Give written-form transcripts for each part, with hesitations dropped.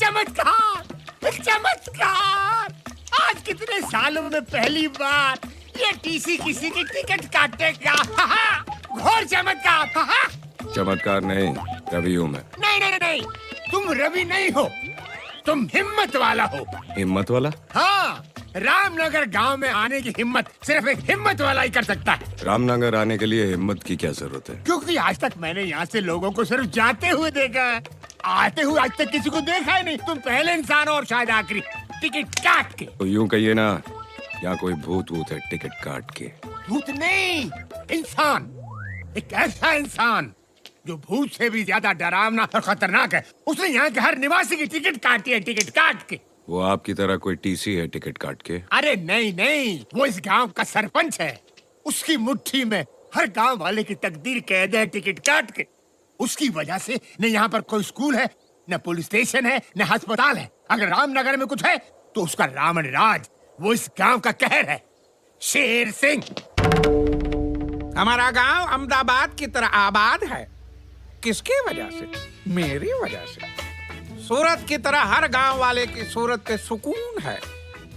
चमत्कार चमत्कार। आज कितने सालों में पहली बार ये टीसी किसी की टिकट काटेगा। घोर चमत्कार। चमत्कार नहीं, रवि हूँ मैं। नहीं नहीं नहीं, तुम रवि नहीं हो, तुम हिम्मत वाला हो। हिम्मत वाला? हाँ, रामनगर गांव में आने की हिम्मत सिर्फ एक हिम्मत वाला ही कर सकता है। रामनगर आने के लिए हिम्मत की क्या जरूरत है? क्योंकि आज तक मैंने यहाँ से लोगों को सिर्फ जाते हुए देखा है, आते हुए आज तक किसी को देखा ही नहीं। तुम पहले इंसान हो और शायद आखिरी। टिकट काट के। तो यूं कहिए ना, यहाँ कोई भूत वूत है टिकट काट के। भूत नहीं, इंसान। एक ऐसा इंसान जो भूत से भी ज्यादा डरावना और खतरनाक है। उसने यहाँ के हर निवासी की टिकट काटी है, टिकट काट के। वो आपकी तरह कोई टीसी है टिकट काट के? अरे नहीं नहीं, वो इस गांव का सरपंच है। उसकी मुट्ठी में हर गांव वाले की तकदीर कैद है, टिकट काट के। उसकी वजह से न यहाँ पर कोई स्कूल है, न पुलिस स्टेशन है, न अस्पताल है। अगर रामनगर में कुछ है तो उसका रावण राज, वो इस गांव का कहर है। शेर सिंह। हमारा गांव अहमदाबाद की तरह आबाद है। किसकी वजह से? मेरी वजह से। सूरत की तरह हर गांव वाले की सूरत पे सुकून है।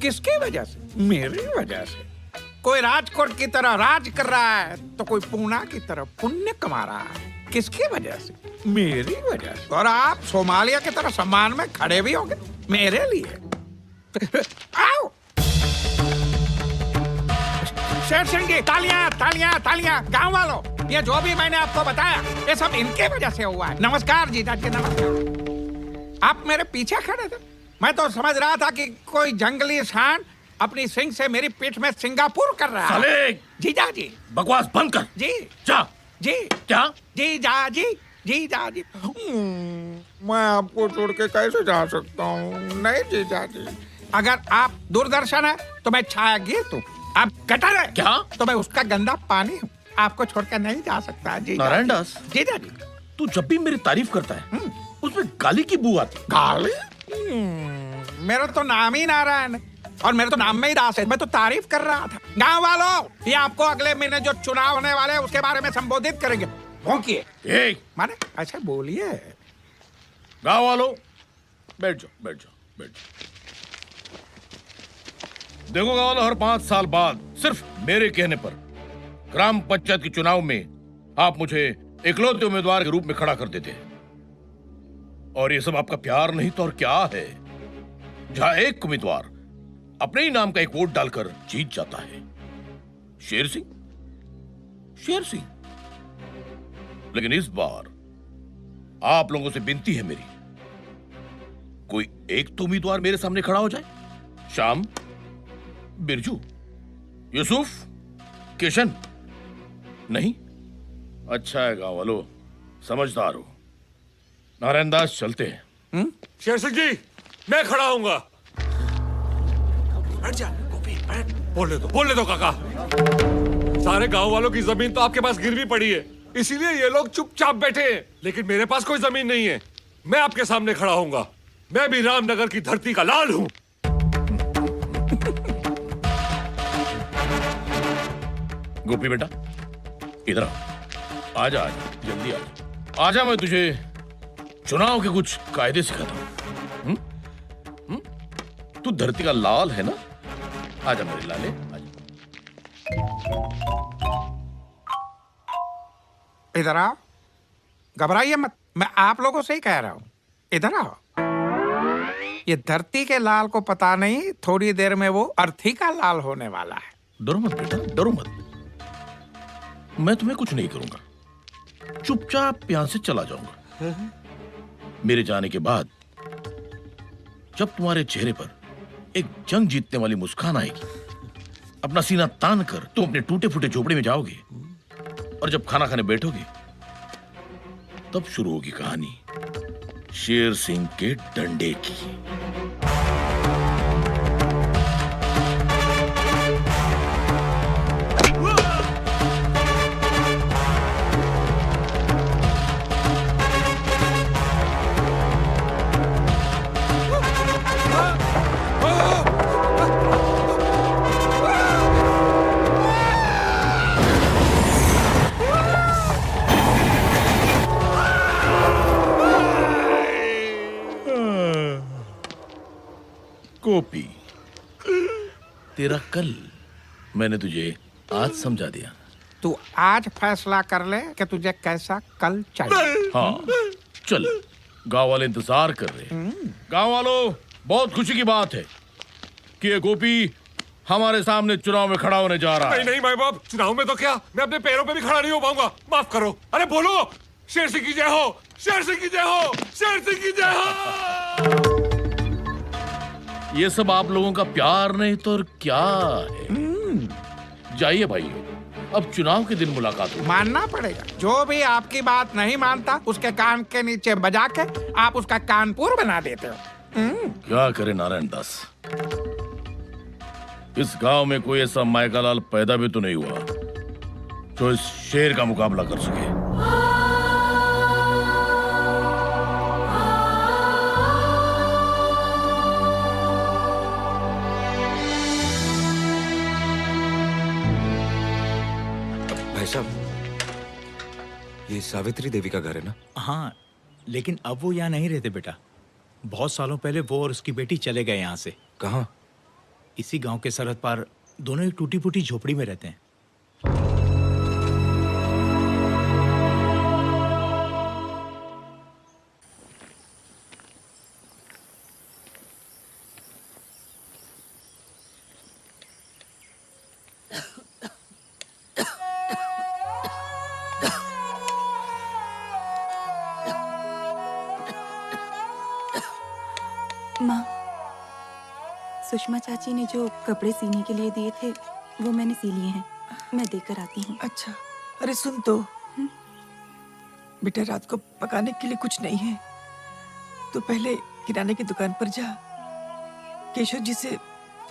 किसकी वजह से? मेरी वजह से। कोई राजकोट की तरह राज कर रहा है तो कोई पूना की तरह पुण्य कमा रहा है। किसकी वजह से? मेरी वजह से। और आप सोमालिया की तरह सम्मान में खड़े भी होंगे मेरे लिए। आओ शेर सिंह जी, तालियां तालियां तालियां। गांव वालों, ये जो भी मैंने आपको बताया ये सब इनके वजह से हुआ है। नमस्कार जीजा जी, नमस्कार। आप मेरे पीछे खड़े थे, मैं तो समझ रहा था कि कोई जंगली सांड अपनी सिंग से मेरी पीठ में सिंगापुर कर रहा है। साले! जीजा जी बकवास बंद कर। जी जा। जी क्या? जीजा जी, जीजा जी। मैं आपको छोड़ के कैसे जा सकता हूँ? नहीं जीजा जी, अगर आप दूरदर्शन है तो मैं छायागीर हूँ, आप गटर है क्या? तो मैं उसका गंदा पानी हूँ। आपको छोड़कर नहीं जा सकता जी। नारायण दास, जीजा जी, तू जब भी मेरी तारीफ करता है उसमें गाली की बू आती। गाली? मेरा तो नाम ही नारायण है और मेरे तो नाम में ही दास है। मैं तो तारीफ कर रहा था। गांव वालों, ये आपको अगले महीने जो चुनाव होने वाले हैं उसके बारे में संबोधित करेंगे। भौंकिए। माने अच्छा बोलिए। गाँव वालों, बैठ जाओ बैठ जाओ बैठ जाओ। देखो गाँव वालों, हर 5 साल बाद सिर्फ मेरे कहने पर ग्राम पंचायत के चुनाव में आप मुझे इकलौते उम्मीदवार के रूप में खड़ा कर देते हैं। और ये सब आपका प्यार नहीं तो और क्या है? जहां एक उम्मीदवार अपने ही नाम का एक वोट डालकर जीत जाता है। शेर सिंह, शेर सिंह। लेकिन इस बार आप लोगों से विनती है मेरी, कोई एक तो उम्मीदवार मेरे सामने खड़ा हो जाए। श्याम, बिरजू, यूसुफ, किशन। नहीं? अच्छा है गांव वालों, समझदार हो। नारायण दास, चलते हैं। शेर सिंह जी, मैं खड़ा होऊंगा। बैठ जा गोपी, बैठ। बोलने दो काका। सारे गांव वालों की जमीन तो आपके पास गिरवी पड़ी है। इसीलिए ये लोग चुपचाप बैठे हैं। लेकिन मेरे पास कोई जमीन नहीं है। मैं आपके सामने खड़ा होऊंगा। मैं भी रामनगर की धरती का लाल हूं। गोपी बेटा, इधर आ। आजा आजा, जल्दी आजा। आजा, मैं तुझे चुनाव के कुछ कायदे सिखाता हूं। तू धरती का लाल है ना? आजा मेरे लाले, आजा। इधर आओ, घबराइए मत, मैं आप लोगों से ही कह रहा हूं। इधर आओ। ये धरती के लाल को पता नहीं, थोड़ी देर में वो अर्थी का लाल होने वाला है। डरो मत बेटा, डरो मत। मैं तुम्हें कुछ नहीं करूंगा, चुपचाप यहां से चला जाऊंगा। मेरे जाने के बाद जब तुम्हारे चेहरे पर एक जंग जीतने वाली मुस्कान आएगी, अपना सीना तान कर तुम अपने टूटे फूटे झोपड़े में जाओगे, और जब खाना खाने बैठोगे तब शुरू होगी कहानी शेर सिंह के डंडे की। गोपी, तेरा कल मैंने तुझे आज समझा दिया। तू आज फैसला कर ले कि तुझे कैसा कल चाहिए। हाँ, चल, गांव वाले इंतजार कर रहे हैं। गांव वालों, बहुत खुशी की बात है कि ये गोपी हमारे सामने चुनाव में खड़ा होने जा रहा है। नहीं नहीं माई बाप, चुनाव में तो क्या, मैं अपने पैरों पे भी खड़ा नहीं हो पाऊंगा। माफ करो। अरे बोलो, शेर सिंह की जय हो, शेर सिंह की जय हो, शेर सिंह की जय हो। ये सब आप लोगों का प्यार नहीं तो और क्या है। जाइए भाइयों, अब चुनाव के दिन मुलाकात होगी। मानना पड़ेगा, जो भी आपकी बात नहीं मानता उसके कान के नीचे बजा के आप उसका कानपुर बना देते हो। क्या करे नारायण दास, इस गांव में कोई ऐसा मायकालाल पैदा भी तो नहीं हुआ जो इस शेर का मुकाबला कर सके। भाई साहब, ये सावित्री देवी का घर है ना? हाँ, लेकिन अब वो यहाँ नहीं रहते बेटा। बहुत सालों पहले वो और उसकी बेटी चले गए यहाँ से। कहाँ? इसी गांव के सरहद पार दोनों एक टूटी फूटी झोपड़ी में रहते हैं। माँ, सुषमा चाची ने जो कपड़े सीने के लिए दिए थे वो मैंने सी लिए हैं। मैं देकर आती हूँ। अच्छा, अरे सुन तो, बेटा रात को पकाने के लिए कुछ नहीं है तो पहले किराने की दुकान पर जा, केशव जी से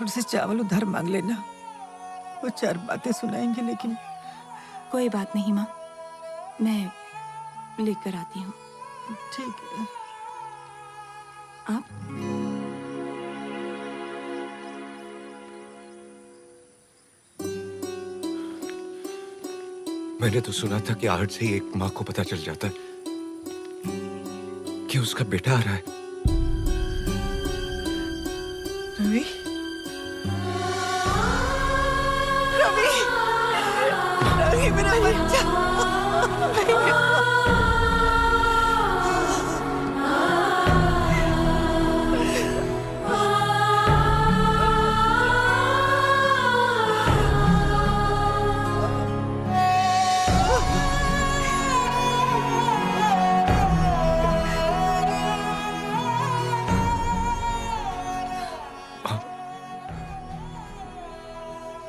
थोड़े से चावल उधार मांग लेना। वो चार बातें सुनाएंगे। लेकिन कोई बात नहीं माँ, मैं लेकर आती हूँ। ठीक है। आप मैंने तो सुना था कि आहट से ही एक माँ को पता चल जाता है कि उसका बेटा आ रहा है। रवि, रवि, रवि मेरा बच्चा।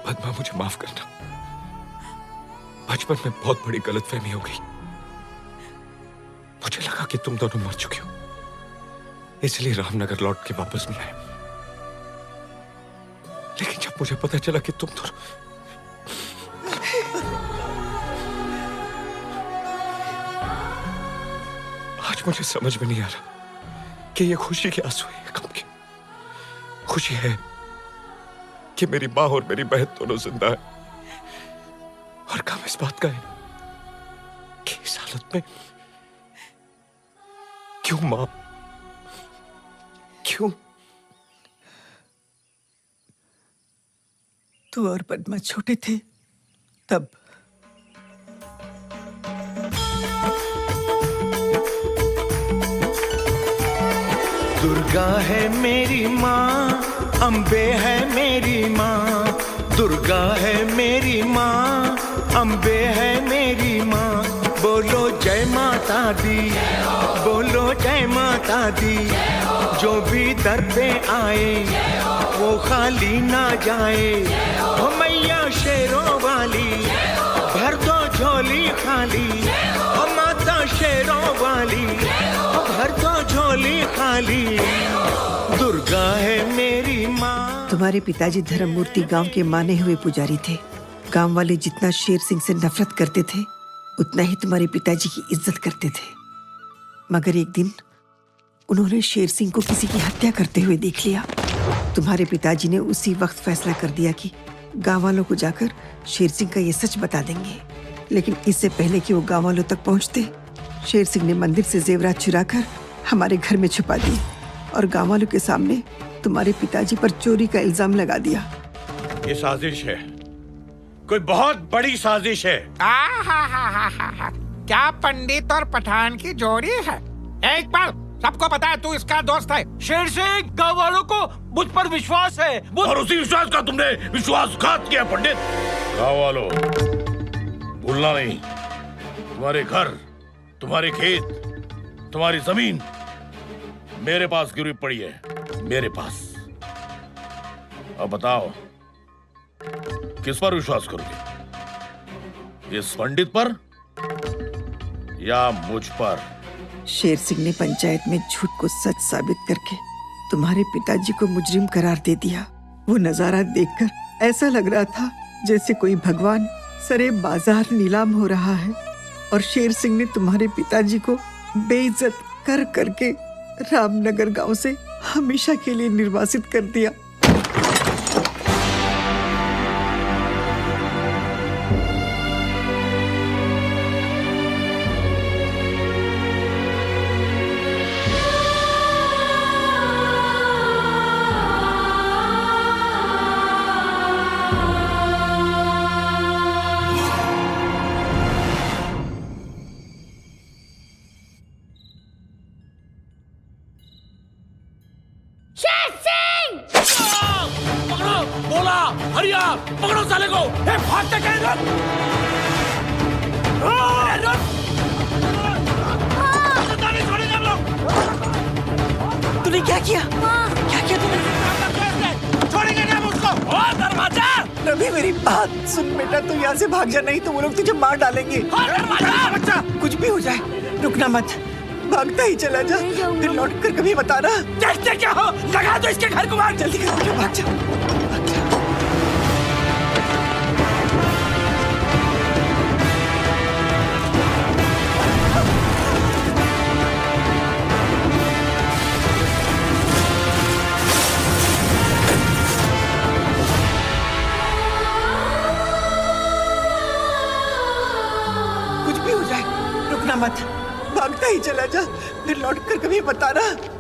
पद्मा, मुझे माफ करना। बचपन में बहुत बड़ी गलतफहमी हो गई। मुझे लगा कि तुम दोनों मर चुके हो, इसलिए रामनगर लौट के वापस नहीं आए। लेकिन जब मुझे पता चला कि तुम दोनों आज मुझे समझ में नहीं आ रहा कि ये खुशी के आंसू है या गम के। खुशी है कि मेरी माँ और मेरी बहन दोनों जिंदा है, और गम इस बात का है कि इस हालत में क्यों माँ, क्यों? तू और पद्मा छोटे थे तब। दुर्गा है मेरी माँ, अम्बे है मेरी माँ। दुर्गा है मेरी माँ, अम्बे है मेरी माँ। बोलो जय माता दी, बोलो जय माता दी। जो भी दर पे आए वो खाली ना जाए। ओ मैया शेरों वाली, भर दो झोली खाली। ओ माता शेरों वाली, भर दो झोली खाली। दुर्गा है मेरी माँ। तुम्हारे पिताजी धर्ममूर्ति गांव के माने हुए पुजारी थे। गांव वाले जितना शेर सिंह से नफरत करते थे, उतना ही तुम्हारे पिताजी की इज्जत करते थे। मगर एक दिन उन्होंने शेर सिंह को किसी की हत्या करते हुए देख लिया। तुम्हारे पिताजी ने उसी वक्त फैसला कर दिया कि गांव वालों को जाकर शेर सिंह का ये सच बता देंगे। लेकिन इससे पहले कि वो गांव वालों तक पहुंचते, शेर सिंह ने मंदिर से जेवरात चुराकर हमारे घर में छुपा दिए और गांव वालों के सामने तुम्हारे पिताजी पर चोरी का इल्जाम लगा दिया। ये साजिश है, कोई बहुत बड़ी साजिश है। आहा, क्या पंडित और पठान की जोड़ी है। एक बार सबको पता है तू इसका दोस्त है। शेर सिंह, गांव वालों को मुझ पर विश्वास है। और उसी विश्वास का तुमने विश्वासघात किया पंडित। गाँव वालों, भूलना नहीं, तुम्हारे घर, तुम्हारे खेत, तुम्हारी जमीन मेरे पास गिरवी पड़ी है, मेरे पास। अब बताओ किस पर विश्वास करोगे, इस पंडित पर या मुझ पर? शेर सिंह ने पंचायत में झूठ को सच साबित करके तुम्हारे पिताजी को मुजरिम करार दे दिया। वो नजारा देखकर ऐसा लग रहा था जैसे कोई भगवान सरे बाजार नीलाम हो रहा है, और शेर सिंह ने तुम्हारे पिताजी को बेइज्जत कर करके रामनगर गांव से हमेशा के लिए निर्वासित कर दिया। हरिया, पकड़ो साले को। भागते कहीं रुक। नहीं छोड़ेंगे हम लोग। तूने क्या किया? क्या किया तूने? छोड़ेंगे नहीं हम उसको। और दरवाजा। रवि, मेरी बात सुन बेटा, तू यहाँ से भाग जा, नहीं तो वो लोग तुझे मार डालेंगे। बच्चा, कुछ भी हो जाए रुकना मत, भागता ही चला जा, फिर लौट कर कभी बता रहा। देखते क्या हो, लगा दो इसके घर को। भाग जल्दी कर बेटा, भाग जा। कुछ भी हो जाए रुकना मत, भागता ही चला जा, फिर लौट कर कभी बता रहा।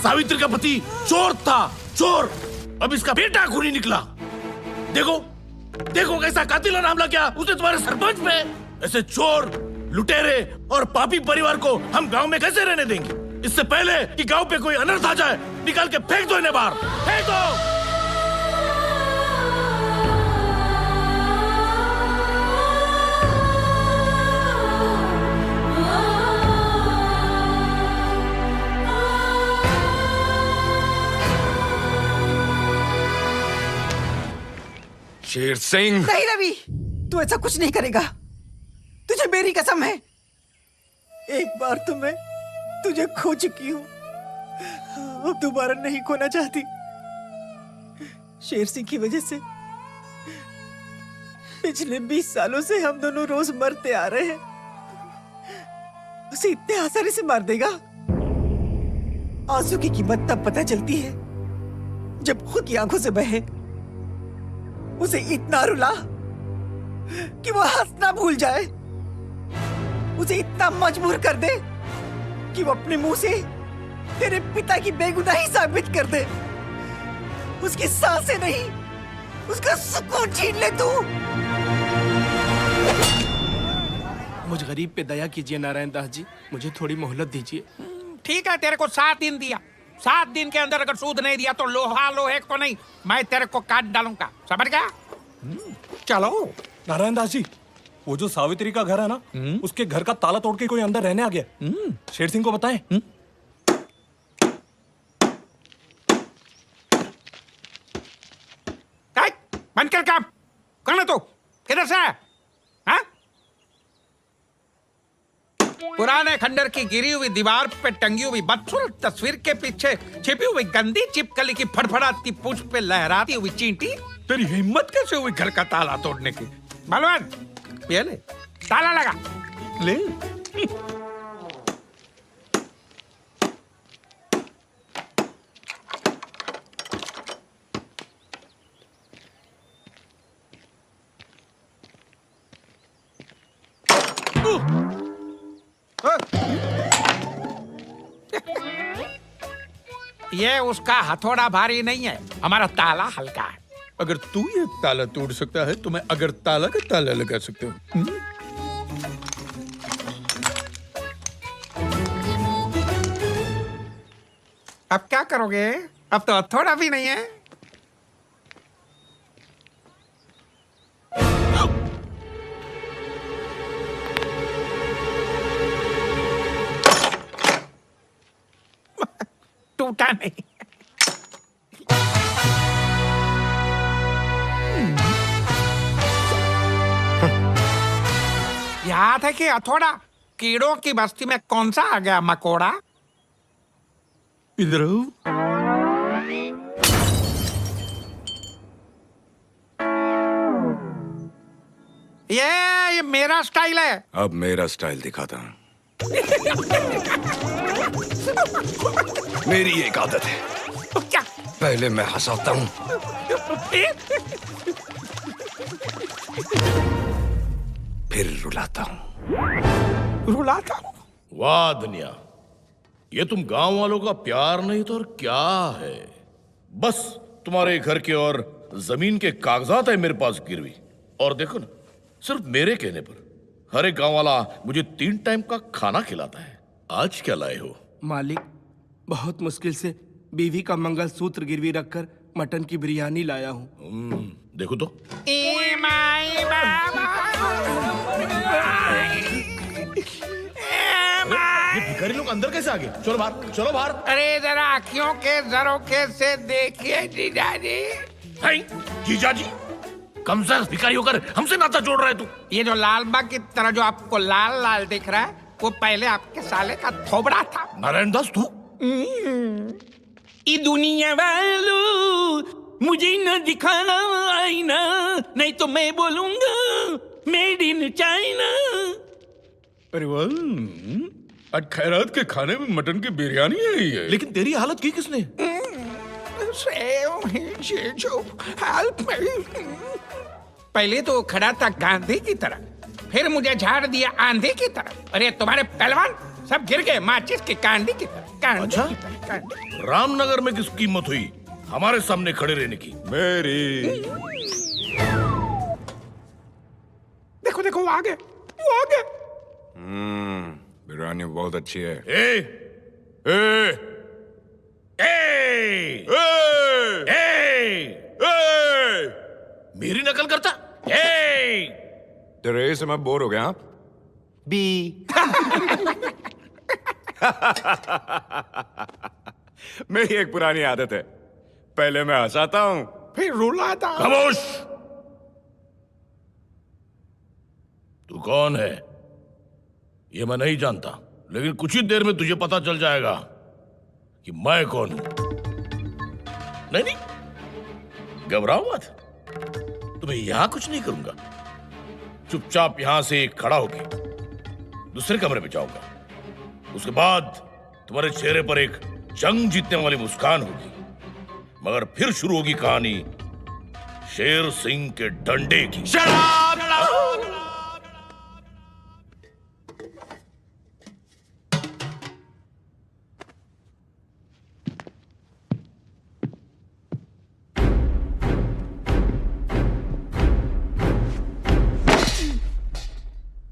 सावित्री का पति चोर था, चोर। अब इसका बेटा खूनी निकला। देखो देखो कैसा कातिलाना हमला किया उसने तुम्हारे सरपंच पे। ऐसे चोर, लुटेरे और पापी परिवार को हम गांव में कैसे रहने देंगे? इससे पहले कि गांव पे कोई अनर्थ आ जाए, निकाल के फेंक दो इन्हें बाहर, फेंक दो। शेर सिंह, नहीं रवि, तू ऐसा कुछ नहीं करेगा, तुझे मेरी कसम है। एक बार तो मैं तुझे खो चुकी हूँ, अब दोबारा नहीं खोना चाहती। शेर सिंह की वजह से पिछले 20 सालों से हम दोनों रोज मरते आ रहे हैं। उसे इतने आसानी से मार देगा? आंसू की कीमत तब पता चलती है जब खुद की आंखों से बहे। उसे इतना रुला कि वो हंसना भूल जाए। उसे इतना मजबूर कर दे कि वो अपने मुंह से तेरे पिता की बेगुनाही साबित कर दे। उसकी सांसें नहीं, उसका सुकून छीन ले तू। मुझ गरीब पे दया कीजिए नारायण दास जी, मुझे थोड़ी मोहलत दीजिए। ठीक है, तेरे को 7 दिन दिया। 7 दिन के अंदर अगर सूद नहीं दिया तो लोहा लोहे को नहीं, मैं तेरे को काट डालूंगा, समझ गया? चलो। नारायण दास जी, वो जो सावित्री का घर है ना, उसके घर का ताला तोड़ के कोई अंदर रहने आ गया। शेर सिंह को बताएं। बंद कर काम। कौन है तू? किधर से है? हाँ? पुराने खंडर की गिरी हुई दीवार पे टंगी हुई बदसूरत तस्वीर के पीछे छिपी हुई गंदी छिपकली की फड़फड़ाती पूंछ पे लहराती हुई चींटी। तेरी हिम्मत कैसे हुई घर का ताला तोड़ने की? बलवान, ये ले, ताला लगा ले। ये उसका हथौड़ा भारी नहीं है, हमारा ताला हल्का है। अगर तू ये ताला तोड़ सकता है तो मैं अगर ताला का ताला लगा सकता हूँ। अब क्या करोगे? अब तो हथौड़ा भी नहीं है। टूटा नहीं। याद है कि हथौड़ा कीड़ों की बस्ती में कौन सा आ गया मकोड़ा? इधर आओ। ये मेरा स्टाइल है। अब मेरा स्टाइल दिखाता हूँ। मेरी एक आदत है, क्या? पहले मैं हंसाता हूँ, फिर रुलाता हूँ। रुलाता हूँ? वाह दुनिया, ये तुम गांव वालों का प्यार नहीं तो और क्या है? बस तुम्हारे घर के और जमीन के कागजात है मेरे पास गिरवी। और देखो ना, सिर्फ मेरे कहने पर हर एक गांव वाला मुझे 3 टाइम का खाना खिलाता है। आज क्या लाए हो? मालिक, बहुत मुश्किल से बीवी का मंगलसूत्र गिरवी रखकर मटन की बिरयानी लाया हूँ। देखो तो। ये भिखारी लोग अंदर कैसे आ गए? चलो बाहर, चलो बाहर। अरे जरा आँखियों के झरोखे से देखिए जीजाजी। जीजाजी? कम से भिखारी होकर हमसे नाता जोड़ रहा है तू? ये जो लाल बाग की तरह जो आपको लाल लाल दिख रहा है, वो पहले आपके साले का थोबड़ा था। नारायण दास तू? ये दुनिया वालों, मुझे न दिखाना आईना, नहीं तो मैं बोलूंगा मेड इन चाइना। अरे वाह, आज खैरात के खाने में मटन की बिरयानी है ये। लेकिन तेरी हालत की किसने? पहले तो खड़ा था गांधी की तरह, फिर मुझे झाड़ दिया आंधी की तरह। अरे तुम्हारे पहलवान सब गिर गए माचिस की कांडी की तरह। अच्छा? रामनगर में किसकी हिम्मत हुई हमारे सामने खड़े रहने की? मेरी। देखो देखो वो आ गए, वो आ गए। बिरयानी बहुत अच्छी है। ए, ए, ए, ए, ए, मेरी नकल करता? ए, तेरे से मैं बोर हो गया। बी। मेरी एक पुरानी आदत है, पहले मैं हंसाता हूँ, फिर रुलाता। खामोश! तू कौन है? ये मैं नहीं जानता, लेकिन कुछ ही देर में तुझे पता चल जाएगा कि मैं कौन हूं। नहीं नहीं, घबराओ मत, तुम्हें यहां कुछ नहीं करूंगा। चुपचाप यहां से खड़ा होके दूसरे कमरे में जाऊंगा। उसके बाद तुम्हारे चेहरे पर एक जंग जीतने वाली मुस्कान होगी, मगर फिर शुरू होगी कहानी शेर सिंह के डंडे की।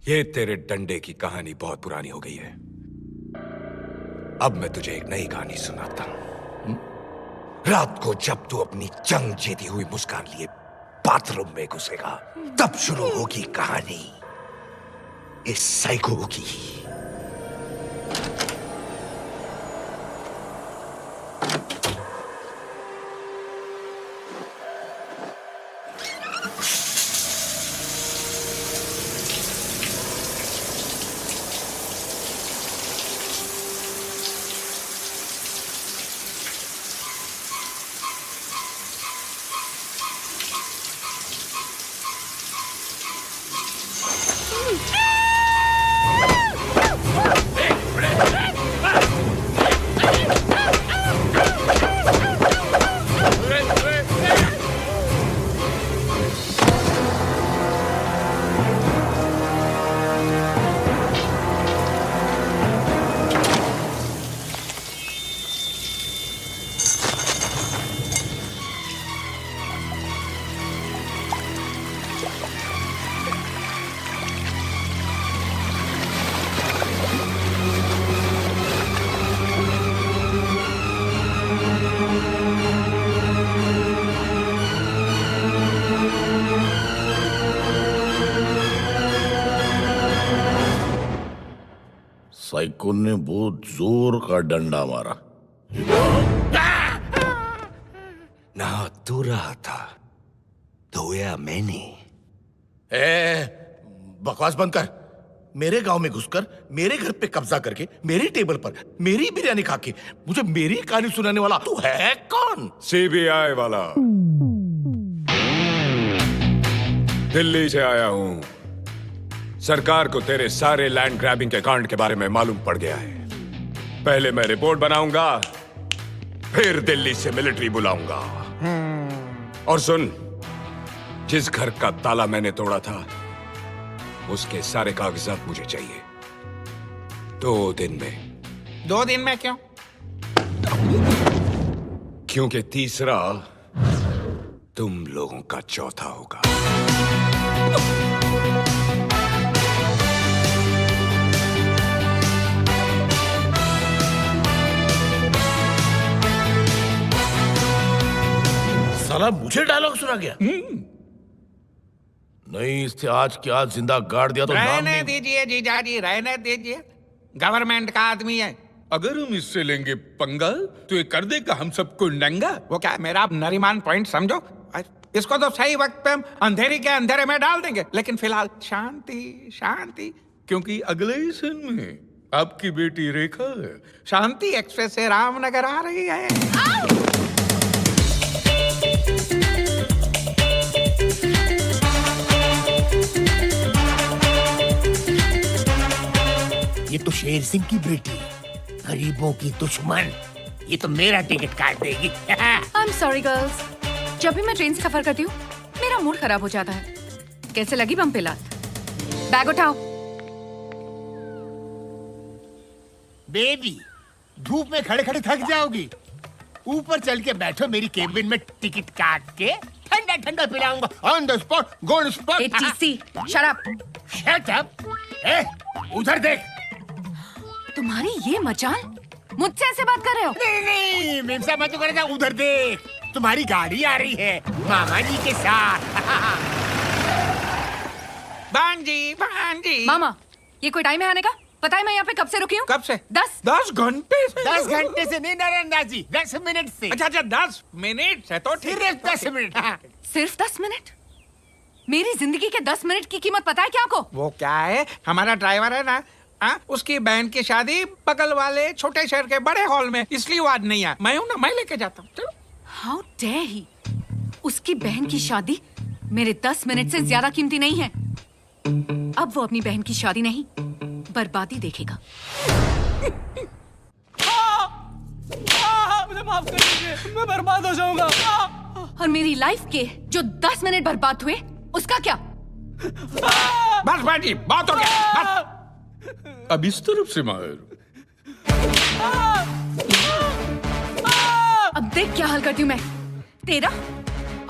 ये तेरे डंडे की कहानी बहुत पुरानी हो गई है। अब मैं तुझे एक नई कहानी सुनाता हूं। रात को जब तू अपनी जंग जीती हुई मुस्कान लिए बाथरूम में घुसेगा, तब शुरू होगी कहानी इस साइको की। साइको ने बहुत जोर का डंडा मारा। ना तू रहा था, धोया मैंने। बकवास बंद कर। मेरे गांव में घुसकर मेरे घर पे कब्जा करके मेरी टेबल पर मेरी बिरयानी खा के मुझे मेरी कहानी सुनाने वाला तू है कौन? सीबीआई वाला। दिल्ली से आया हूं। सरकार को तेरे सारे लैंड ग्रैबिंग के कांड के बारे में मालूम पड़ गया है। पहले मैं रिपोर्ट बनाऊंगा, फिर दिल्ली से मिलिट्री बुलाऊंगा। और सुन, जिस घर का ताला मैंने तोड़ा था उसके सारे कागजात मुझे चाहिए 2 दिन में। 2 दिन में क्यों? क्योंकि तीसरा तुम लोगों का चौथा होगा। साला मुझे डायलॉग सुना गया। नहीं, इससे आज के आज जिंदा गाड़ दिया तो नाम रहने नहीं। दीजिए जीजाजी, रहने दीजिए। गवर्नमेंट का आदमी है। अगर हम इससे लेंगे पंगा तो ये कर देगा हम सबको नंगा। वो क्या मेरा आप नरीमान पॉइंट समझो। इसको तो सही वक्त पे हम अंधेरी के अंधेरे में डाल देंगे, लेकिन फिलहाल शांति शांति, क्योंकि अगले ही सीन में आपकी बेटी रेखा शांति एक्सप्रेस से रामनगर आ रही है। ये तो शेर सिंह की बेटी, गरीबों की दुश्मन। ये तो मेरा टिकट काट देगी। आई एम सॉरी गर्ल्स, जब भी मैं ट्रेन से सफर करती हूँ मेरा मूड खराब हो जाता है। कैसे लगी बम पे लात? बैग उठाओ। बेबी, धूप में खड़े खड़े थक जाओगी। ऊपर चल के बैठो, मेरी केबिन में टिकट काट के ठंडा ठंडा पिलाऊंगा। On the spot, Gold Spot. Shut up. Shut up. उधर देख। तुम्हारी ये मचाल, मुझसे ऐसे बात कर रहे हो? नहीं नहीं, मेमसा मत कर, उधर देख। तुम्हारी गाड़ी आ रही है मामा जी के साथ। भांजी भांजी। मामा, ये कोई टाइम है आने का? पता है मैं यहाँ पे कब से रुकी हूँ? कब से? 10 घंटे से। 10 घंटे से नहीं नरेंद्र जी, 10 मिनट से। अच्छा 10 मिनट से तो ठीक। सिर्फ 10 मिनट। सिर्फ 10 मिनट? मेरी जिंदगी के 10 मिनट की कीमत पता है क्या आपको? वो क्या है, हमारा ड्राइवर है ना, उसकी बहन की शादी बगल वाले छोटे शहर के बड़े हॉल में, इसलिए वो आज नहीं आया। मैं हूं ना, मैं लेके जाता हूँ। चलो। How dare he! उसकी बहन की शादी मेरे 10 मिनट से ज्यादा कीमती नहीं है। अब वो अपनी बहन की शादी नहीं, बर्बादी देखेगा। मुझे माफ कर दीजिए, मैं बर्बाद हो जाऊंगा। और मेरी लाइफ के जो 10 मिनट बर्बाद हुए, उसका क्या? बस बाजी, बहुत हो गया, बस। अब इस तरफ से माहिर। अब देख क्या हाल करती हूँ मैं तेरा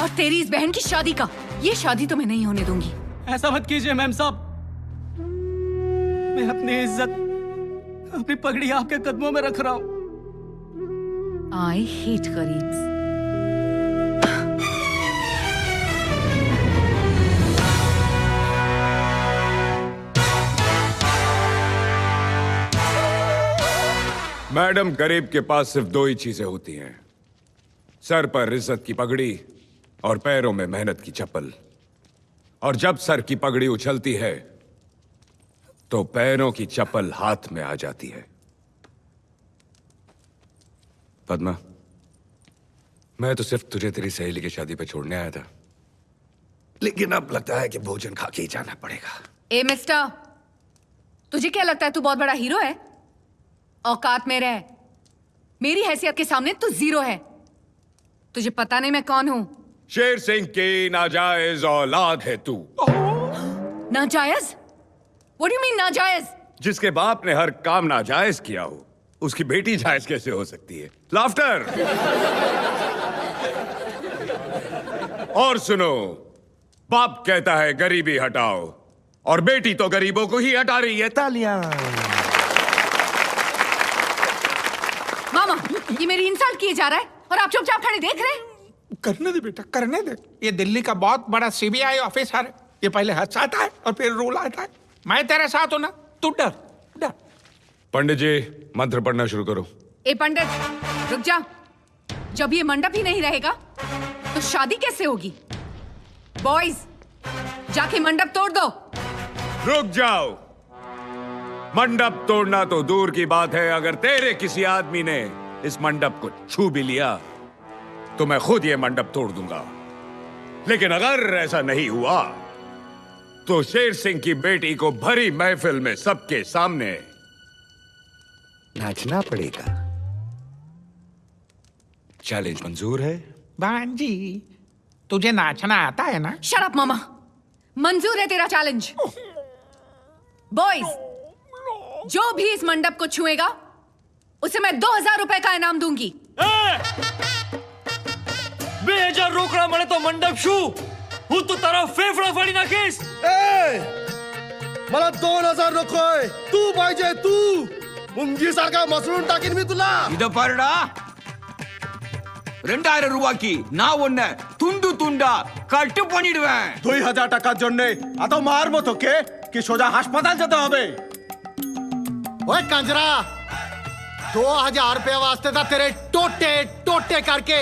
और तेरी इस बहन की शादी का। ये शादी तो मैं नहीं होने दूंगी। ऐसा मत कीजिए मैम साहब, मैं अपनी इज्जत, अपनी पगड़ी आपके कदमों में रख रहा हूं। I hate गरीब्स। मैडम, गरीब के पास सिर्फ दो ही चीजें होती हैं, सर पर इज्जत की पगड़ी और पैरों में मेहनत की चप्पल। और जब सर की पगड़ी उछलती है तो पैरों की चप्पल हाथ में आ जाती है। पद्मा, मैं तो सिर्फ तुझे तेरी सहेली की शादी पे छोड़ने आया था, लेकिन अब लगता है कि भोजन खा के ही जाना पड़ेगा। ए मिस्टर, तुझे क्या लगता है तू बहुत बड़ा हीरो है? औकात में रह। मेरी हैसियत के सामने तू जीरो है। तुझे पता नहीं मैं कौन हूं? शेर सिंह की नाजायज औलाद है तू। नाजायज? What do you mean नाजायज? जिसके बाप ने हर काम नाजायज किया हो, उसकी बेटी जायज कैसे हो सकती है? लाफ्टर। और सुनो, बाप कहता है गरीबी हटाओ, और बेटी तो गरीबों को ही हटा रही है। तालियां। मामा, ये मेरी इंसल्ट किए जा रहा है और आप चुपचाप खड़े देख रहे हैं। करने दे बेटा, करने दे। ये दिल्ली का बहुत बड़ा सीबीआई ऑफिसर है। ये पहले हंसाता है और फिर रुलाता है। मैं तेरे साथ हूं ना, तू डर डर। पंडित जी, मंत्र पढ़ना शुरू करो। ए पंडित, रुक जा। जब ये मंडप ही नहीं रहेगा तो शादी कैसे होगी? बॉयज, जाके मंडप तोड़ दो। रुक जाओ। मंडप तोड़ना तो दूर की बात है, अगर तेरे किसी आदमी ने इस मंडप को छू भी लिया तो मैं खुद ये मंडप तोड़ दूंगा। लेकिन अगर ऐसा नहीं हुआ तो शेर सिंह की बेटी को भरी महफिल में सबके सामने नाचना पड़ेगा। चैलेंज मंजूर है? बांजी, तुझे नाचना आता है ना? शट अप मामा, मंजूर है तेरा चैलेंज। बॉयज, जो भी इस मंडप को छुएगा उसे मैं 2000 रुपए का इनाम दूंगी। 2000 रोकड़ा मळे तो मंडप शू, હું તો તારા ફેફડા ફાડી નાખીશ। मला 2000 नकोय, तू पाहिजे तू। मुंगी सारखा मसळून टाकीन मी तुला। இத பாருடா, 2000 ரூபாய்க்கு நான் உன்னை துண்டு துண்டா கட்டு பண்ணிடுவேன்। 2000 টাকার জন্য এত মার মতো কে কি সোজা হাসপাতাল যেতে হবে? ओए कंजरा, 2000 रुपए वास्ते था तेरे टोटे टोटे करके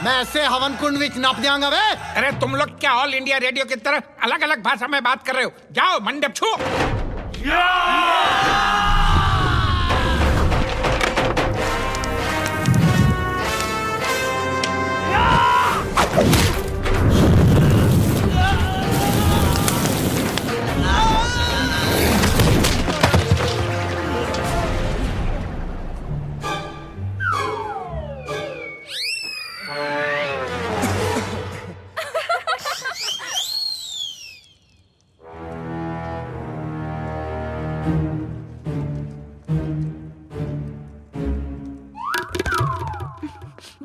मैं ऐसे हवन कुंड विच नप जाऊंगा वे। अरे तुम लोग क्या ऑल इंडिया रेडियो की तरह अलग अलग भाषा में बात कर रहे हो? जाओ मंडप छू।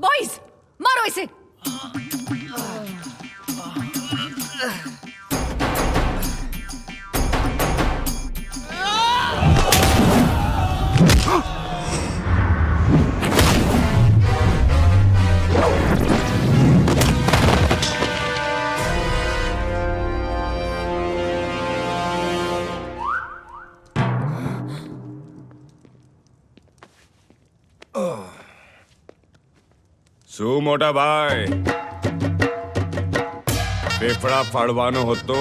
बॉयज, मारो इसे। શું મોટા ભાઈ, ફેફડા ફાડવાનો હતો,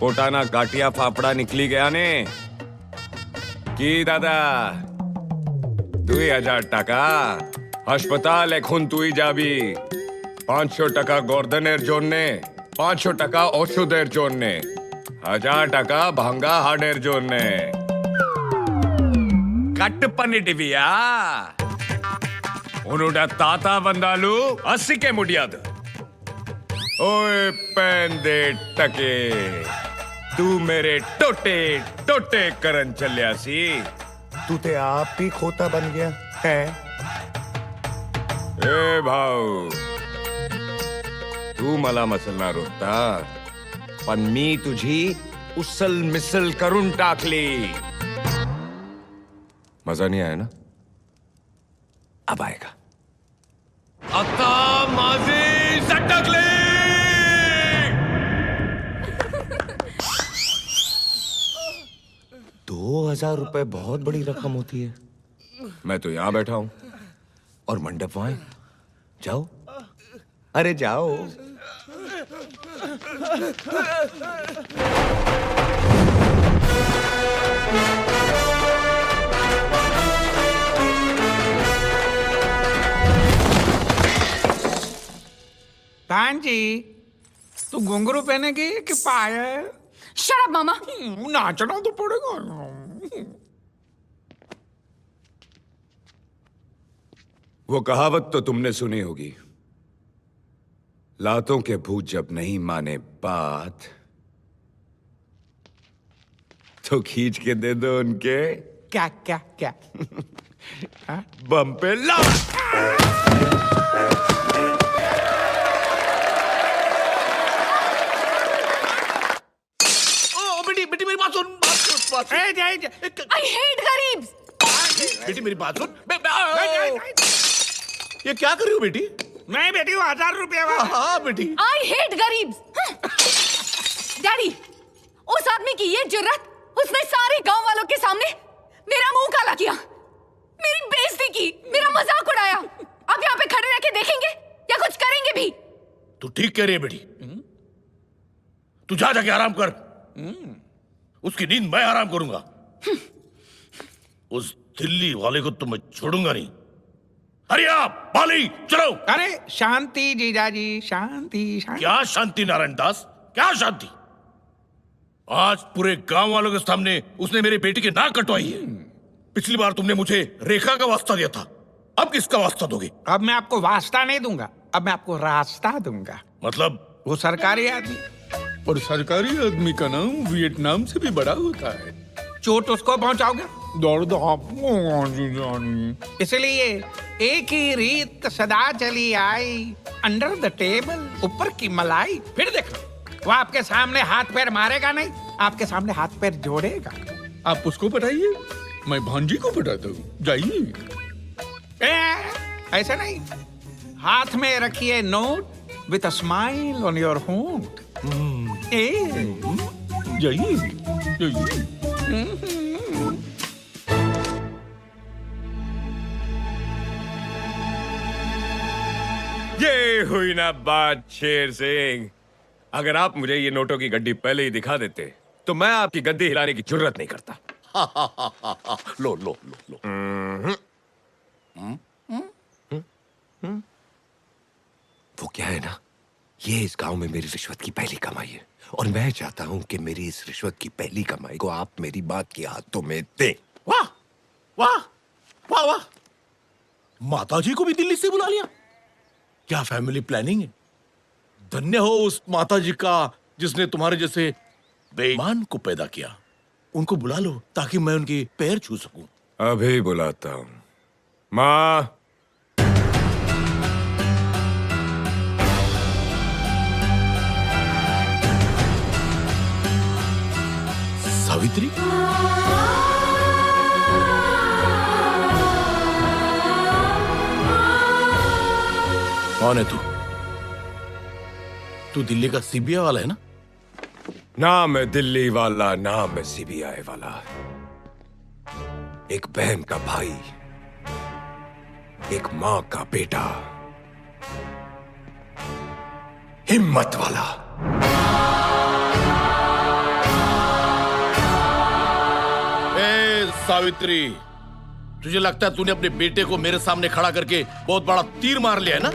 પોતાના ગાંઠિયા ફાફડા નીકળી ગયા ને? কি দাদা, 2000 টাকা হাসপাতাল এখন তুই যাবি। 500 টাকা গর্দনের জন্যে, 500 টাকা ওষুধের জন্যে, 1000 টাকা ভাঙ্গা হাড়ের জন্যে। కట్ పన్నిటివియా ఉనుడ తాత బందాలు అస్సికే ముడియాదు ఓయ్ పెందే టకే तू मेरे टोटे टोटे करन चलियासी। तू ते आप ही खोता बन गया है। ए भाऊ तू मला मसलना रोखता पण मी तुझी उसल मिसल करून टाकली। मजा नहीं आया ना? अब आएगा। आता माझी सटकली। 2000 रुपए बहुत बड़ी रकम होती है। मैं तो यहां बैठा हूं और मंडप वहां है। जाओ, अरे जाओ। बहन जी, तू घुंघरू पहनेगी कि पायल? शट अप मामा। नाचना तो पड़ेगा। वो कहावत तो तुमने सुनी होगी, लातों के भूत जब नहीं माने बात तो खींच के दे दो उनके क्या क्या क्या? बम पे लात। बेटी मेरी बात सुन, I hate गरीब्स। बेटी मेरी बात सुन। ये क्या कर रही हो बेटी? मैं बेटी हूँ 1000 रुपये वाला। हाँ बेटी। I hate गरीब्स। डैडी, उस आदमी की ये जुर्रत, उसने सारे गांव वालों के सामने मेरा मुंह काला किया, मेरी बेइज्जती की, मेरा मजाक उड़ाया। अब यहाँ पे खड़े रह के देखेंगे या कुछ करेंगे भी? तू ठीक कह रही है बेटी। तू जा जाके आराम कर। उसकी नींद मैं आराम करूंगा। उस दिल्ली वाले को तो मैं छोड़ूंगा नहीं। अरे आप बाली चलो। अरे शांति जीजाजी, शांति शांति। क्या शांति नारायण दास, क्या शांति? आज पूरे गांव वालों के सामने उसने मेरी बेटी की नाक कटवाई है। पिछली बार तुमने मुझे रेखा का वास्ता दिया था, अब किसका वास्ता दोगे? अब मैं आपको वास्ता नहीं दूंगा, अब मैं आपको रास्ता दूंगा। मतलब? वो सरकारी आदमी। और सरकारी आदमी का नाम वियतनाम से भी बड़ा होता है। चोट उसको पहुंचाओगे? दर्द इसलिए एक ही रीत सदा चली आई, अंडर द टेबल, ऊपर की मलाई। फिर देखो, वो आपके सामने हाथ पैर मारेगा नहीं, आपके सामने हाथ पैर जोड़ेगा। आप उसको पटाइए, मैं भांजी को पटाता हूँ। जाइए। ऐसा नहीं, हाथ में रखिए note with a smile on your होंठ। जाइए जाइए। ये हुई ना बात शेर सिंह। अगर आप मुझे ये नोटों की गड्डी पहले ही दिखा देते तो मैं आपकी गद्दी हिलाने की जरूरत नहीं करता। लो लो लो लो। वो क्या है ना, ये इस गांव में मेरी रिश्वत की पहली कमाई है और मैं चाहता हूं कि मेरी इस रिश्वत की पहली कमाई को आप मेरी बात के हाथों में दें। वाह वाह वाह वाह, माताजी को भी दिल्ली से बुला लिया। क्या फैमिली प्लानिंग है। धन्य हो उस माताजी का जिसने तुम्हारे जैसे बेईमान को पैदा किया। उनको बुला लो ताकि मैं उनके पैर छू सकूं। अभी बुलाता हूं। माँ, सावित्री, कौन है तू? तू दिल्ली का सीबीआई वाला है ना? ना मैं दिल्ली वाला, ना मैं सीबीआई वाला। एक बहन का भाई, एक मां का बेटा, हिम्मत वाला। सावित्री, तुझे लगता है तूने अपने बेटे को मेरे सामने खड़ा करके बहुत बड़ा तीर मार लिया है ना?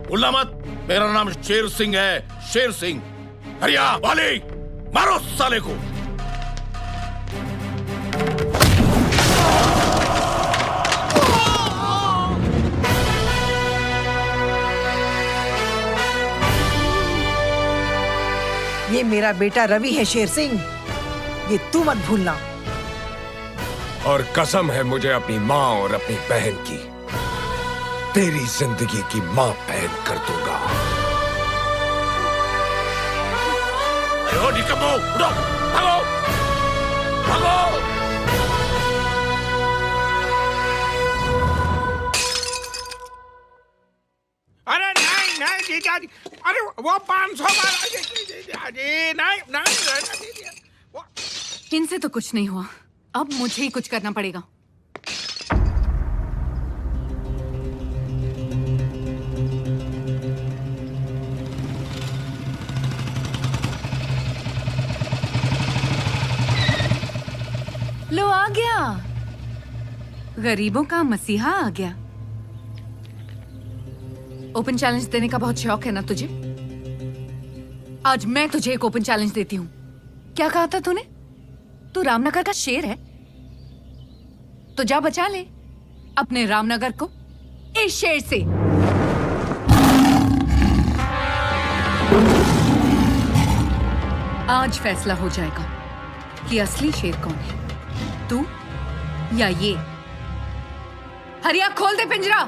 बोलना मत। मेरा नाम शेर सिंह है, शेर सिंह। हरिया वाले, मारो साले को। ये मेरा बेटा रवि है शेर सिंह, ये तू मत भूलना। और कसम है मुझे अपनी माँ और अपनी बहन की, तेरी जिंदगी की माँ बहन कर दूंगा। अयो निकम्मो, उठो, भागो, भागो। अरे नहीं नहीं जीजा जी, अरे वो 500 वाला नहीं नहीं, वो इनसे तो कुछ नहीं हुआ, अब मुझे ही कुछ करना पड़ेगा। लो आ गया, गरीबों का मसीहा आ गया। ओपन चैलेंज देने का बहुत शौक है ना तुझे? आज मैं तुझे एक ओपन चैलेंज देती हूँ। क्या कहा था तूने? तू रामनगर का शेर है, तो जा बचा ले अपने रामनगर को इस शेर से। आज फैसला हो जाएगा कि असली शेर कौन है, तू या ये। हरिया खोल दे पिंजरा।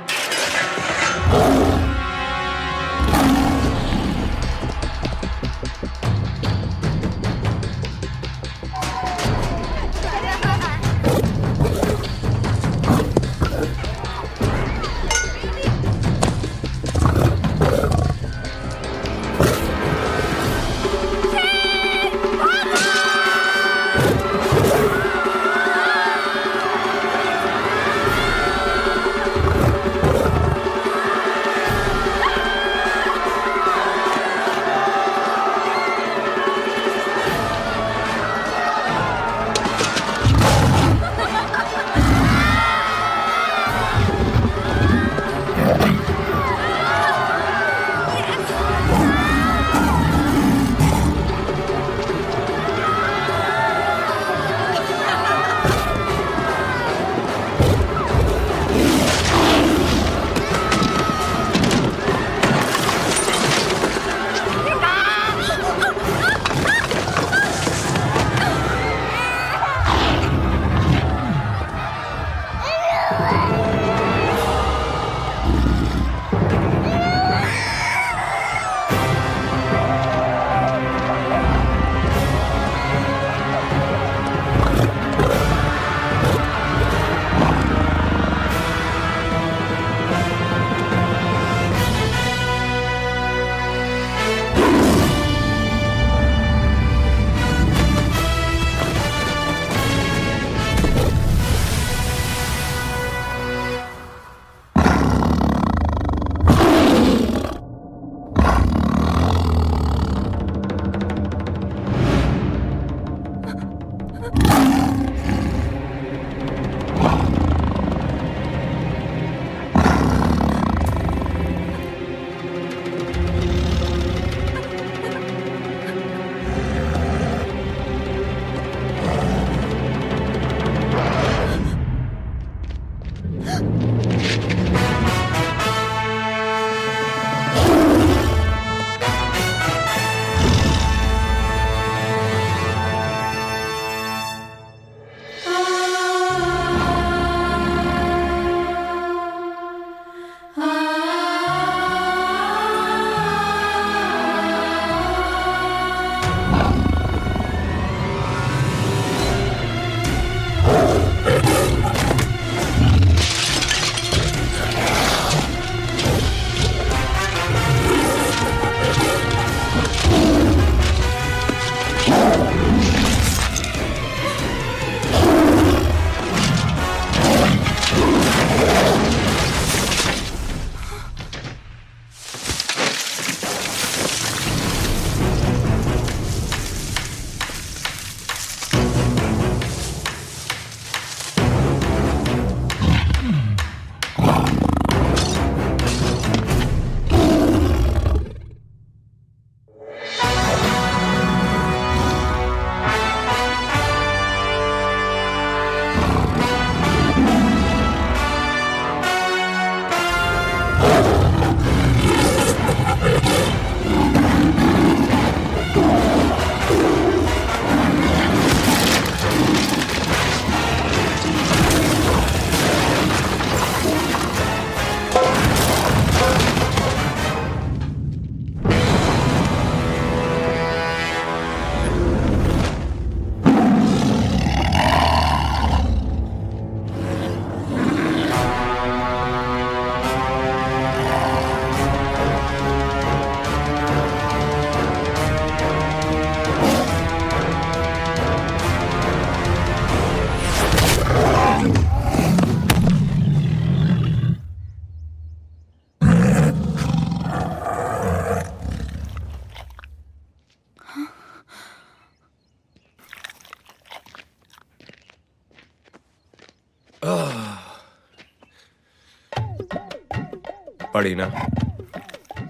पड़ी ना?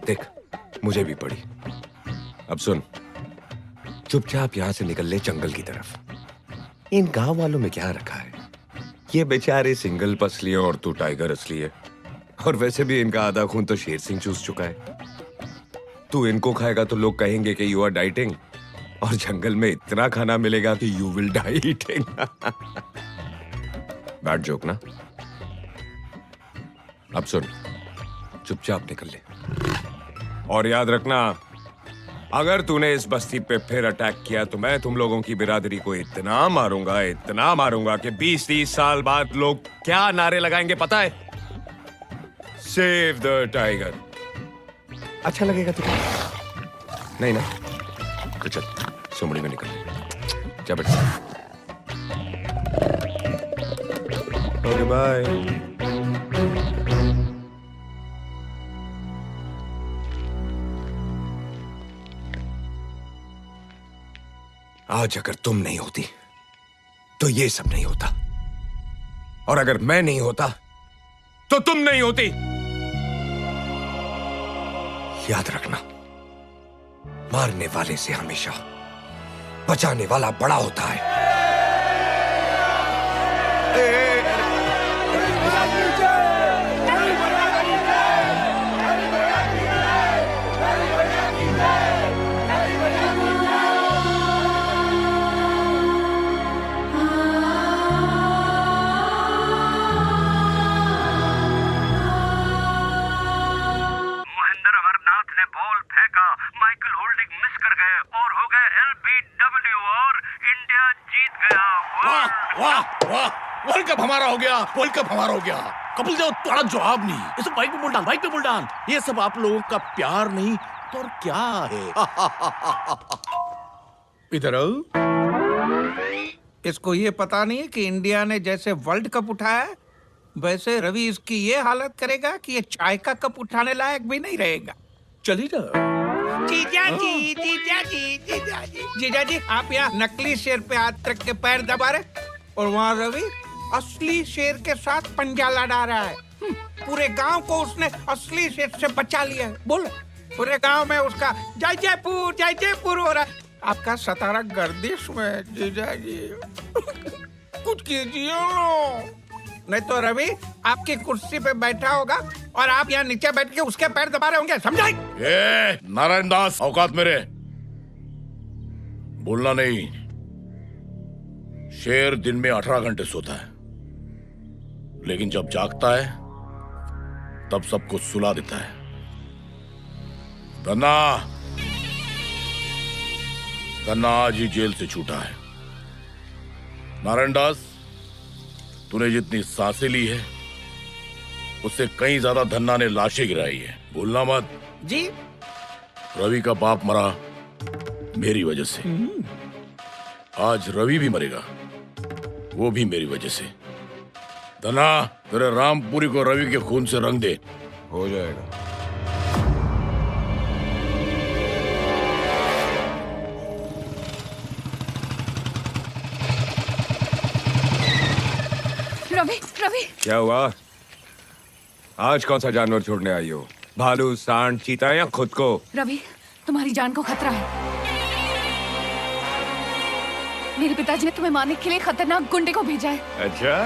देख, मुझे भी पड़ी। अब सुन, चुपचाप यहां से निकल ले जंगल की तरफ। इन गांव वालों में क्या रखा है? ये बेचारे सिंगल पसली है और तू टाइगर असली है। और वैसे भी इनका आधा खून तो शेर सिंह चूस चुका है। तू इनको खाएगा तो लोग कहेंगे कि यू आर डाइटिंग, और जंगल में इतना खाना मिलेगा कि you will die eating. Bad joke ना? अब सुन, चुपचाप निकल ले, और याद रखना, अगर तूने इस बस्ती पे फिर अटैक किया तो मैं तुम लोगों की बिरादरी को इतना मारूंगा कि 20-30 साल बाद लोग क्या नारे लगाएंगे पता है? Save the tiger. अच्छा लगेगा तुझे? नहीं ना? तो चल, सुमड़ी में निकल। जा बेटा। Okay bye. आज अगर तुम नहीं होती तो ये सब नहीं होता, और अगर मैं नहीं होता तो तुम नहीं होती। याद रखना, मारने वाले से हमेशा बचाने वाला बड़ा होता है। वर्ल्ड कप हमारा हो गया, वर्ल्ड कप हमारा हो गया। कपिल देव थोड़ा जवाब नहीं, ये सब बाइक पे बोल डाल, बाइक पे बोल डाल। ये सब आप लोगों का प्यार नहीं तो और क्या है? इधर आओ। इसको ये पता नहीं है कि इंडिया ने जैसे वर्ल्ड कप उठाया है, वैसे रवि इसकी ये हालत करेगा कि ये चाय का कप उठाने लायक भी नहीं रहेगा। चली जाओ। जीजाजी, आप यहाँ नकली शेर पे हाथ रख के पैर दबा रहे, और वहाँ रवि असली शेर के साथ पंजा लड़ा रहा है। पूरे गांव को उसने असली शेर से बचा लिया है। बोलो, पूरे गांव में उसका जय जयपुर हो रहा है। आपका सतारा गर्दिश में जीजाजी। कुछ कीजिए, नहीं तो रवि आपकी कुर्सी पे बैठा होगा और आप यहाँ नीचे बैठ के उसके पैर दबा रहे होंगे। समझाई? नारायण दास, औकात मेरे बोलना नहीं। शेर दिन में 18 घंटे सोता है, लेकिन जब जागता है तब सबको सुला देता है। धन्ना आज ही जेल से छूटा है। नारायण दास, तूने जितनी सांसें ली है उससे कहीं ज्यादा धन्ना ने लाशें गिराई है। भूलना मत। जी। रवि का बाप मरा मेरी वजह से, आज रवि भी मरेगा, वो भी मेरी वजह से। धना, तेरे रामपुरी को रवि के खून से रंग दे। हो जाएगा। रवि, क्या हुआ? आज कौन सा जानवर छोड़ने आई हो? भालू, सांड, चीता या खुद को? रवि, तुम्हारी जान को खतरा है। मेरे पिताजी ने तुम्हें मारने के लिए खतरनाक गुंडे को भेजा है। अच्छा?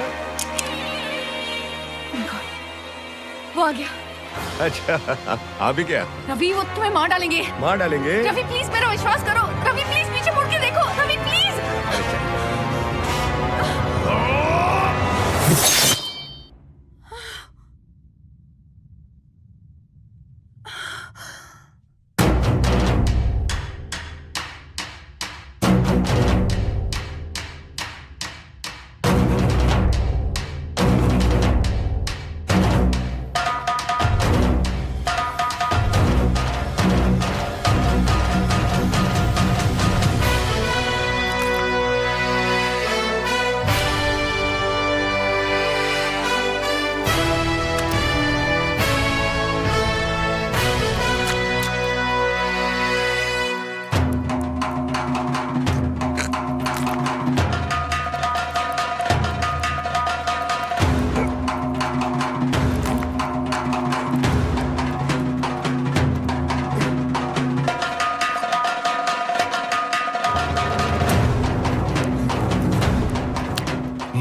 वो आ गया। अच्छा, अभी क्या? रवि, वो तुम्हें मार डालेंगे। मार डालेंगे? रवि प्लीज मेरा विश्वास करो। रवि प्लीज पीछे मुड़ के देखो। रवि प्लीज।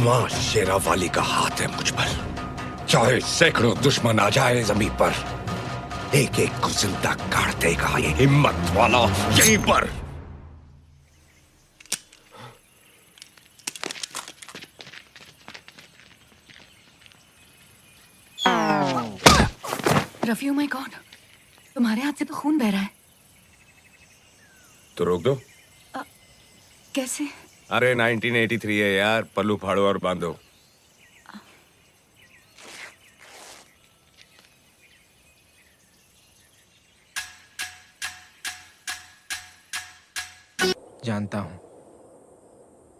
मां शेरावाली का हाथ है मुझ पर। चाहे सैकड़ों दुश्मन आ जाए जमीन पर, एक एक को जिंदा काट देगा ये हिम्मत वाला यहीं पर। रफी, ओ माय गॉड, तुम्हारे हाथ से तो खून बह रहा है। तो रोक दो। कैसे? अरे 1983 है यार, पल्लू फाड़ो और बांधो। जानता हूं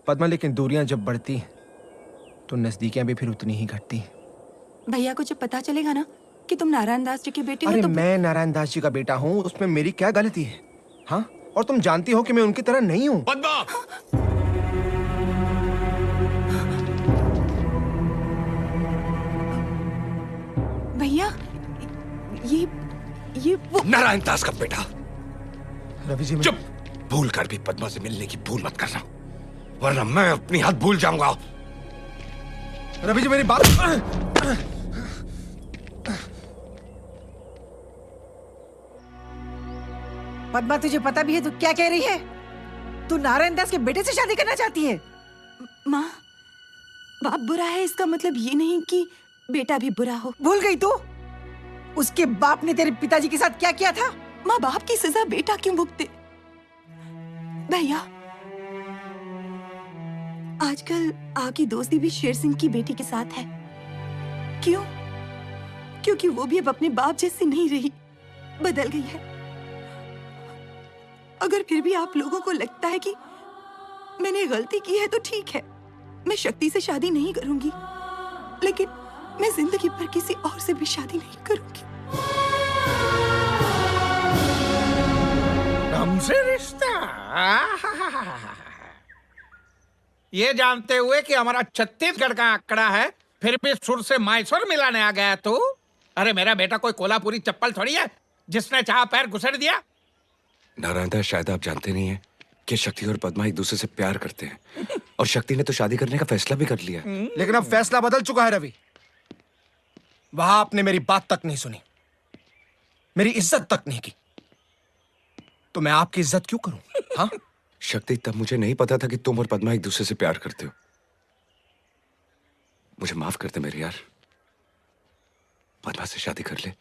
पद्मा, लेकिन दूरियां जब बढ़ती हैं तो नजदीकियां भी फिर उतनी ही घटती हैं। भैया को जब पता चलेगा ना कि तुम नारायण दास जी की बेटी हो अरे तो मैं नारायण दास जी का बेटा हूँ, उसमें मेरी क्या गलती है? हाँ, और तुम जानती हो कि मैं उनकी तरह नहीं हूँ। पद्मा! भैया, ये वो नारायण दास का बेटा। रवि जी, चुप! भूल कर भी पद्मा से मिलने की भूल मत करना, वरना मैं अपनी हद भूल जाऊंगा। रवि जी मेरी बात। पद्मा, तुझे पता भी है तू क्या कह रही है? तू नारायण दास के बेटे से शादी करना चाहती है? माँ, बाप बुरा है इसका मतलब ये नहीं कि बेटा भी बुरा हो। भूल गई तू? उसके बाप ने तेरे पिताजी के साथ क्या किया था? माँ बाप की सजा बेटा क्यों भुगते? भैया, आजकल आपकी दोस्ती भी शेर सिंह की बेटी के साथ है। क्यों? क्योंकि वो भी अब अपने बाप जैसी नहीं रही, बदल गई है। अगर फिर भी आप लोगों को लगता है कि मैंने गलती की है तो ठीक है, मैं शक्ति से शादी नहीं करूंगी, लेकिन मैं जिंदगी भर किसी और से भी शादी नहीं करूंगी। हमसे रिश्ता? ये जानते हुए कि हमारा छत्तीसगढ़ का आंकड़ा है, फिर भी सुर से मायसुर मिलाने आ गया तू? अरे मेरा बेटा कोई कोल्हापुरी चप्पल थोड़ी है जिसने चाह पैर घुसेड़ दिया। नारायण दास, शायद आप जानते नहीं है कि शक्ति और पद्मा एक दूसरे से प्यार करते हैं, और शक्ति ने तो शादी करने का फैसला भी कर लिया। लेकिन अब फैसला बदल चुका है रवि। वहां आपने मेरी बात तक नहीं सुनी, मेरी इज्जत तक नहीं की, तो मैं आपकी इज्जत क्यों करूं? हाँ? शक्ति, तब मुझे नहीं पता था कि तुम और पद्मा एक दूसरे से प्यार करते हो। मुझे माफ कर दे मेरे यार, पद्मा से शादी कर ले,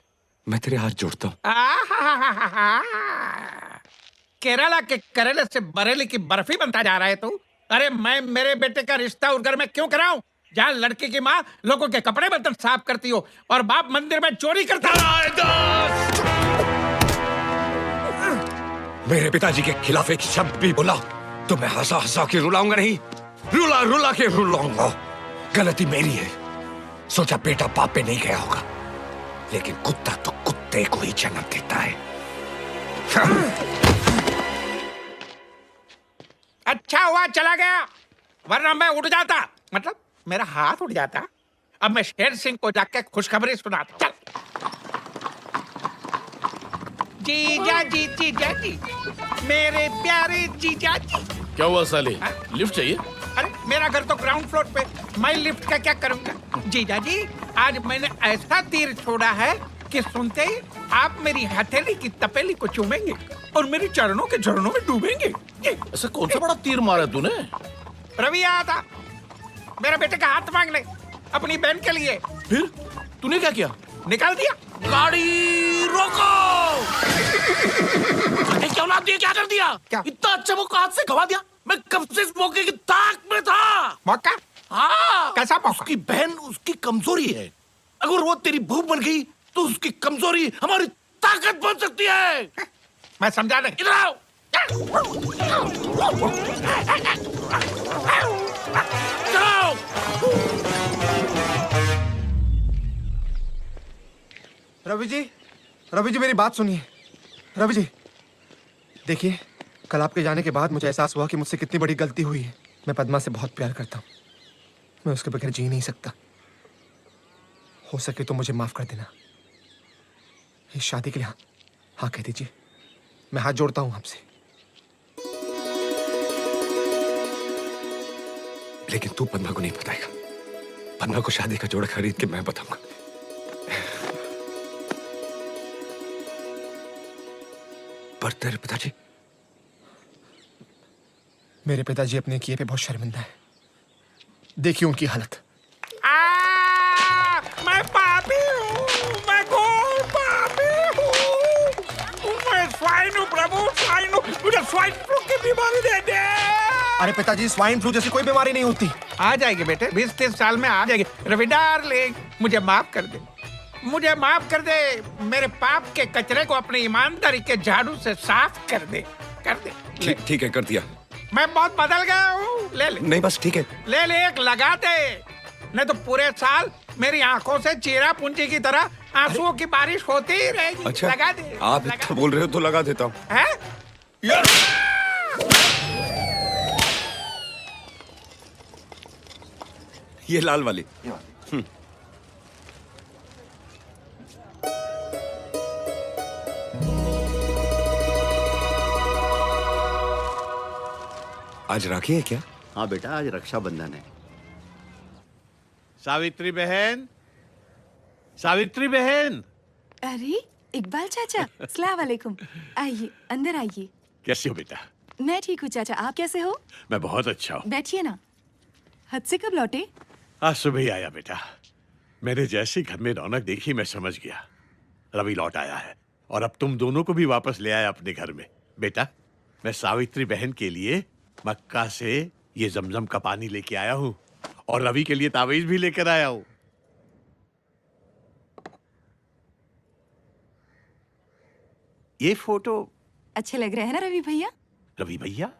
मैं तेरे हाथ जोड़ता हूं। केरला के करेले से बरेली की बर्फी बनता जा रहा है तू? अरे मैं मेरे बेटे का रिश्ता उस घर में क्यों कराऊं जहां लड़की की माँ लोगों के कपड़े बर्तन साफ करती हो और बाप मंदिर में चोरी करता है। मेरे पिताजी के खिलाफ एक शब्द भी बोला तो मैं हंसा हंसा के रुलाऊंगा नहीं, रुला रुला के रुलाऊंगा। गलती मेरी है, सोचा बेटा बाप पे नहीं गया होगा, लेकिन कुत्ता तो कुत्ते को ही जन्म देता है। अच्छा हुआ चला गया, वरना मैं उठ जाता, मतलब मेरा हाथ उठ जाता। अब मैं शेर सिंह को जाके खुशखबरी सुनाता। चल। जीजा जी, जीजा जी, मेरे प्यारे जीजा जी। क्या हुआ साले, लिफ्ट चाहिए? अरे मेरा घर तो ग्राउंड फ्लोर पे, मैं लिफ्ट का क्या करूंगा? जीजा जी, आज मैंने ऐसा तीर छोड़ा है कि सुनते ही आप मेरी हथेली की तपेली को चूमेंगे और मेरे चरणों के झरनों में डूबेंगे। ऐसा कौन सा बड़ा तीर मारा तूने? रवि आया था मेरे बेटे का हाथ मांगने अपनी बहन के लिए। फिर तूने क्या किया? निकाल दिया। गाड़ी रोको! क्या औलाद दिया, क्या कर दिया? क्या? इतना अच्छा मौका हाथ से गवा दिया। मैं कब से इस मौके की ताक में था। मौका? हाँ, कैसा मौका? उसकी बहन उसकी कमजोरी है, अगर वो तेरी बहू बन गई तो उसकी कमजोरी हमारी ताकत बन सकती है। मैं समझा नहीं। इधर आओ। चलो। रवि जी मेरी बात सुनिए। रवि जी देखिए, कल आपके जाने के बाद मुझे एहसास हुआ कि मुझसे कितनी बड़ी गलती हुई है। मैं पद्मा से बहुत प्यार करता हूँ, मैं उसके बगैर जी नहीं सकता। हो सके तो मुझे माफ कर देना। इस शादी के लिए हाँ कह दीजिए, मैं हाथ जोड़ता हूँ आपसे। लेकिन तू पद्मा को नहीं बताएगा। पन्ना को शादी का जोड़ा खरीद के मैं बताऊंगा। पर तेरे पिताजी? मेरे पिताजी अपने किए पे बहुत शर्मिंदा है। देखिए उनकी हालत। मैं पापी हूँ, मैं घोर पापी हूँ, मैं स्वाइन हूँ प्रभु, स्वाइन हूँ, मुझे स्वाइन फ्लू की बीमारी दे दे। अरे पिताजी, स्वाइन फ्लू जैसी कोई बीमारी नहीं होती। आ जाएगी बेटे, 20-30 साल में आ जाएगी। रवि डार्लिंग, मुझे माफ कर दे, मुझे माफ कर दे। मेरे पाप के कचरे को अपनी ईमानदारी के झाड़ू से साफ कर दे, कर दे। ठीक है, कर दिया। मैं बहुत बदल गया हूँ, ले ले। नहीं बस ठीक है। ले ले, एक लगा दे, नहीं तो पूरे साल मेरी आंखों से चीरा पूंजी की तरह आंसुओं की बारिश होती ही रहेगी। अच्छा, लगा दे। आप इतना बोल रहे हो तो लगा देता हूँ। ये लाल वाली। आज राखी है क्या? हाँ बेटा, आज रक्षाबंधन है। सावित्री बहन, सावित्री बहन। अरे इकबाल चाचा, अस्सलाम वालेकुम। आइए, अंदर आइए। कैसे हो बेटा? मैं ठीक हूँ चाचा, आप कैसे हो? मैं बहुत अच्छा हूँ। बैठिए ना। हद से कब लौटे? आज सुबह ही आया बेटा। मैंने जैसे घर में रौनक देखी मैं समझ गया रवि लौट आया है, और अब तुम दोनों को भी वापस ले आया अपने घर में। बेटा, मैं सावित्री बहन के लिए मक्का से ये जमजम का पानी लेके आया हूँ, और रवि के लिए तावीज भी लेकर आया हूँ। ये फोटो अच्छे लग रहे हैं ना रवि भैया? रवि भैया?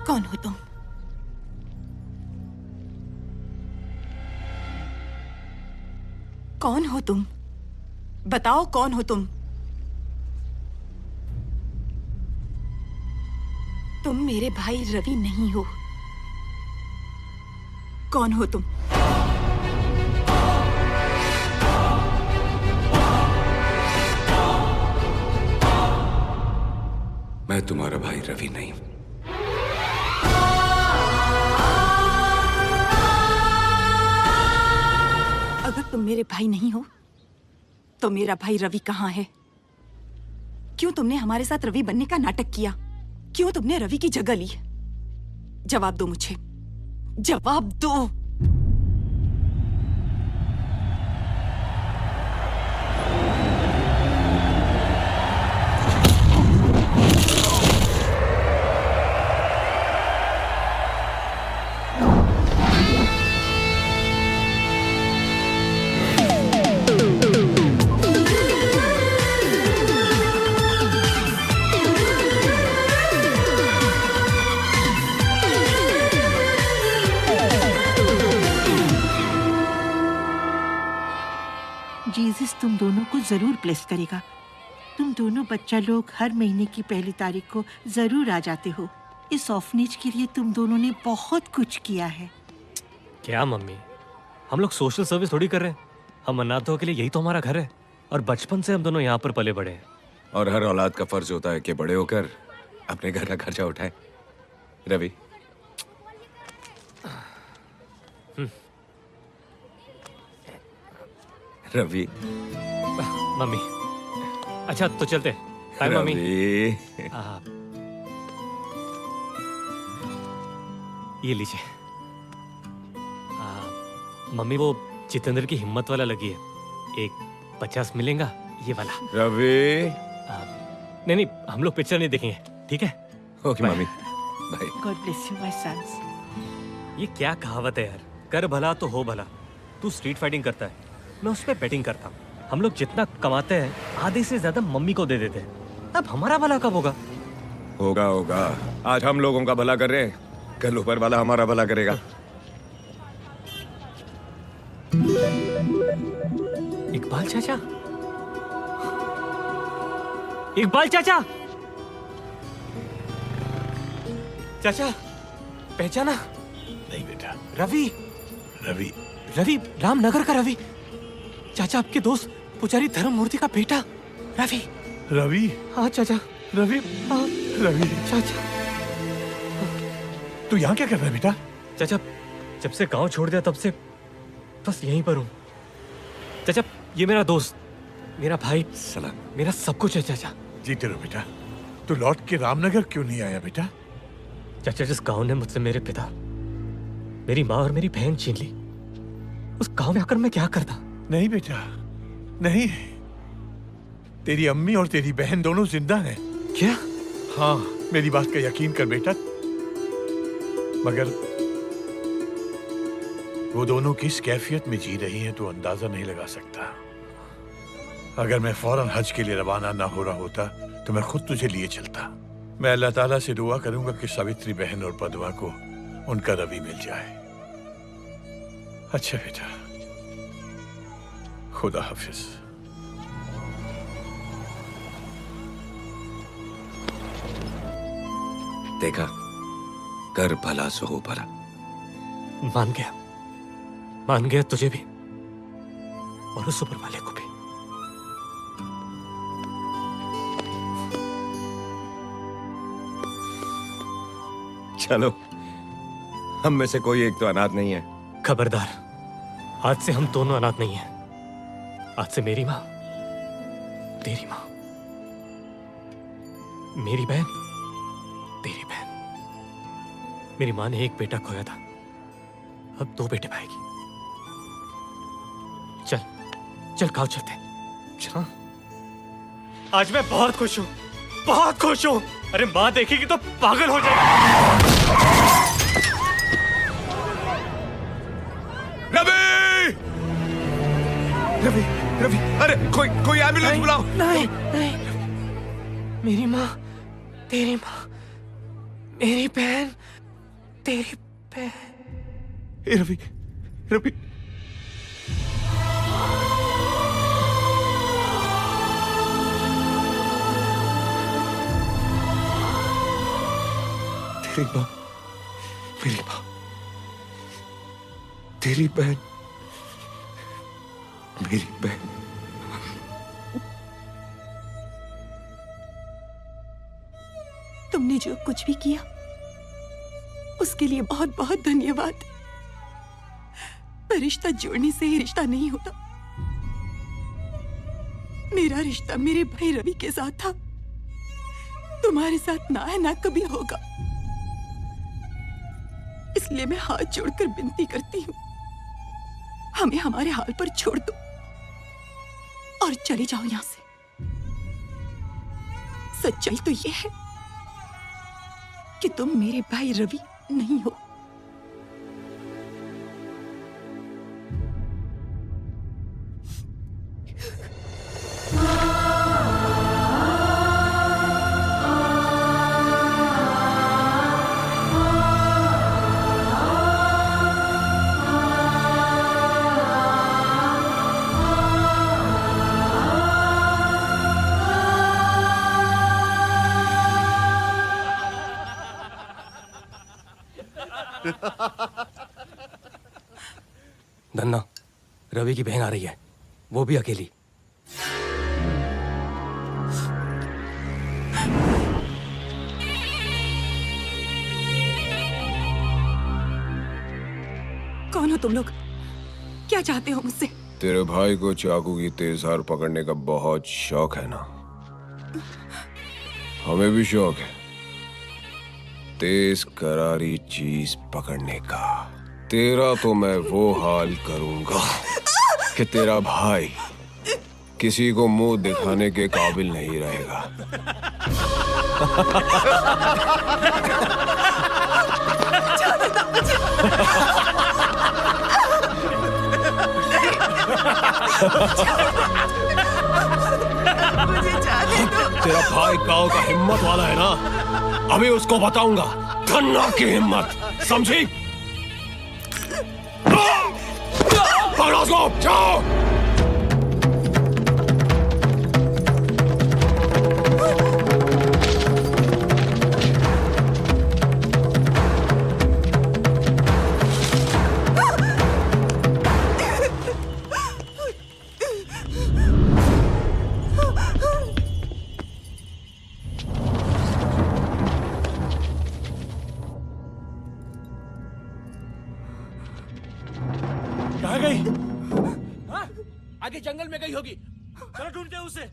कौन हो तुम? कौन हो तुम? बताओ कौन हो तुम? तुम मेरे भाई रवि नहीं हो। कौन हो तुम? मैं तुम्हारा भाई रवि नहीं हूं। अगर तुम मेरे भाई नहीं हो तो मेरा भाई रवि कहाँ है? क्यों तुमने हमारे साथ रवि बनने का नाटक किया? क्यों तुमने रवि की जगह ली? जवाब दो मुझे, जवाब दो। जीसस तुम दोनों को जरूर ब्लेस करेगा। तुम दोनों बच्चा लोग हर महीने की पहली तारीख को जरूर आ जाते हो। इस ऑर्फनेज के लिए तुम दोनों ने बहुत कुछ किया है। क्या मम्मी, हम लोग सोशल सर्विस थोड़ी कर रहे हैं। हम अनाथों के लिए यही तो हमारा घर है, और बचपन से हम दोनों यहाँ पर पले बड़े हैं। और हर औलाद का फर्ज होता है कि बड़े होकर अपने घर का खर्चा उठाए। रवि, रवि। मम्मी, अच्छा तो चलते। Bye mummy. ये लीजिए। मम्मी, वो जितेंद्र की हिम्मत वाला लगी है, एक 50 मिलेगा ये वाला। रवि। नहीं, हम लोग पिक्चर नहीं देखेंगे, ठीक है? Okay mummy, bye. God bless you my sons. ये क्या कहावत है यार, कर भला तो हो भला। तू स्ट्रीट फाइटिंग करता है, मैं उस पे बैटिंग करता हूँ। हम लोग जितना कमाते हैं आधे से ज्यादा मम्मी को दे देते हैं। अब हमारा भला कब होगा? होगा होगा। आज हम लोगों का भला कर रहे हैं, कल ऊपर वाला हमारा भला करेगा। इकबाल चाचा, इकबाल चाचा, चाचा पहचाना? नहीं बेटा। रवि, रवि, रवि रामनगर का रवि। चाचा आपके दोस्त पुजारी धर्ममूर्ति का बेटा रवि। रवि? हाँ चाचा, रवि, हाँ रवि। चाचा। तू यहाँ क्या कर रहा है बेटा? चाचा जब से गांव छोड़ दिया तब से बस यहीं पर हूँ। चाचा ये मेरा दोस्त, मेरा भाई, सलाम, मेरा सब कुछ है चाचा। जीते रहो बेटा। तू लौट के रामनगर क्यों नहीं आया बेटा? चाचा जिस गांव ने मुझसे मेरे पिता, मेरी माँ और मेरी बहन छीन ली, उस गांव में आकर मैं क्या करता? नहीं बेटा, नहीं। तेरी अम्मी और तेरी बहन दोनों जिंदा हैं। क्या? हाँ, मेरी बात का यकीन कर बेटा। मगर वो दोनों किस कैफियत में जी रही हैं तो अंदाजा नहीं लगा सकता। अगर मैं फौरन हज के लिए रवाना ना हो रहा होता तो मैं खुद तुझे लिए चलता। मैं अल्लाह ताला से दुआ करूंगा कि सावित्री बहन और पद्मा को उनका रवि मिल जाए। अच्छा बेटा, खुदा हाफिज। देखा, कर भला सो हो भला। मान गया तुझे भी और उस ऊपर वाले को भी। चलो, हम में से कोई एक तो अनाथ नहीं है। खबरदार, आज से हम दोनों अनाथ नहीं हैं। आज से मेरी माँ, तेरी माँ, मेरी बहन, तेरी बहन। मेरी माँ ने एक बेटा खोया था, अब 2 बेटे पाएगी। चल चल गाँव चलते हैं। हाँ? आज मैं बहुत खुश हूँ, बहुत खुश हूँ। अरे माँ देखेगी तो पागल हो जाएगी। रवि! रवि, रवि, अरे कोई एम्बुलेंस बुलाओ। नहीं, नहीं, मेरी माँ, तेरी माँ, मेरी बहन, तेरी बहन। रवि, रवि, तेरी माँ, मेरी माँ, तेरी बहन, मेरी बहन। तुमने जो कुछ भी किया उसके लिए बहुत बहुत धन्यवाद। पर रिश्ता जोड़ने से ही रिश्ता नहीं होता। मेरा रिश्ता मेरे भाई रवि के साथ था, तुम्हारे साथ ना है ना कभी होगा। इसलिए मैं हाथ जोड़कर विनती करती हूँ, हमें हमारे हाल पर छोड़ दो और चले जाओ यहां से। सच्चाई तो यह है कि तुम मेरे भाई रवि नहीं हो। धन्ना, रवि की बहन आ रही है, वो भी अकेली। कौन हो तुम लोग? क्या चाहते हो मुझसे? तेरे भाई को चाकू की तेज धार पकड़ने का बहुत शौक है ना? हमें भी शौक है तेज करारी चीज पकड़ने का। तेरा तो मैं वो हाल करूंगा कि तेरा भाई किसी को मुंह दिखाने के काबिल नहीं रहेगा। तेरा भाई गांव का हिम्मत वाला है ना, अभी उसको बताऊंगा खन्ना की हिम्मत, समझी? पकड़ो उसको, जाओ। कहाँ गई? हाँ? आगे जंगल में गई होगी, चलो ढूंढते हैं उसे।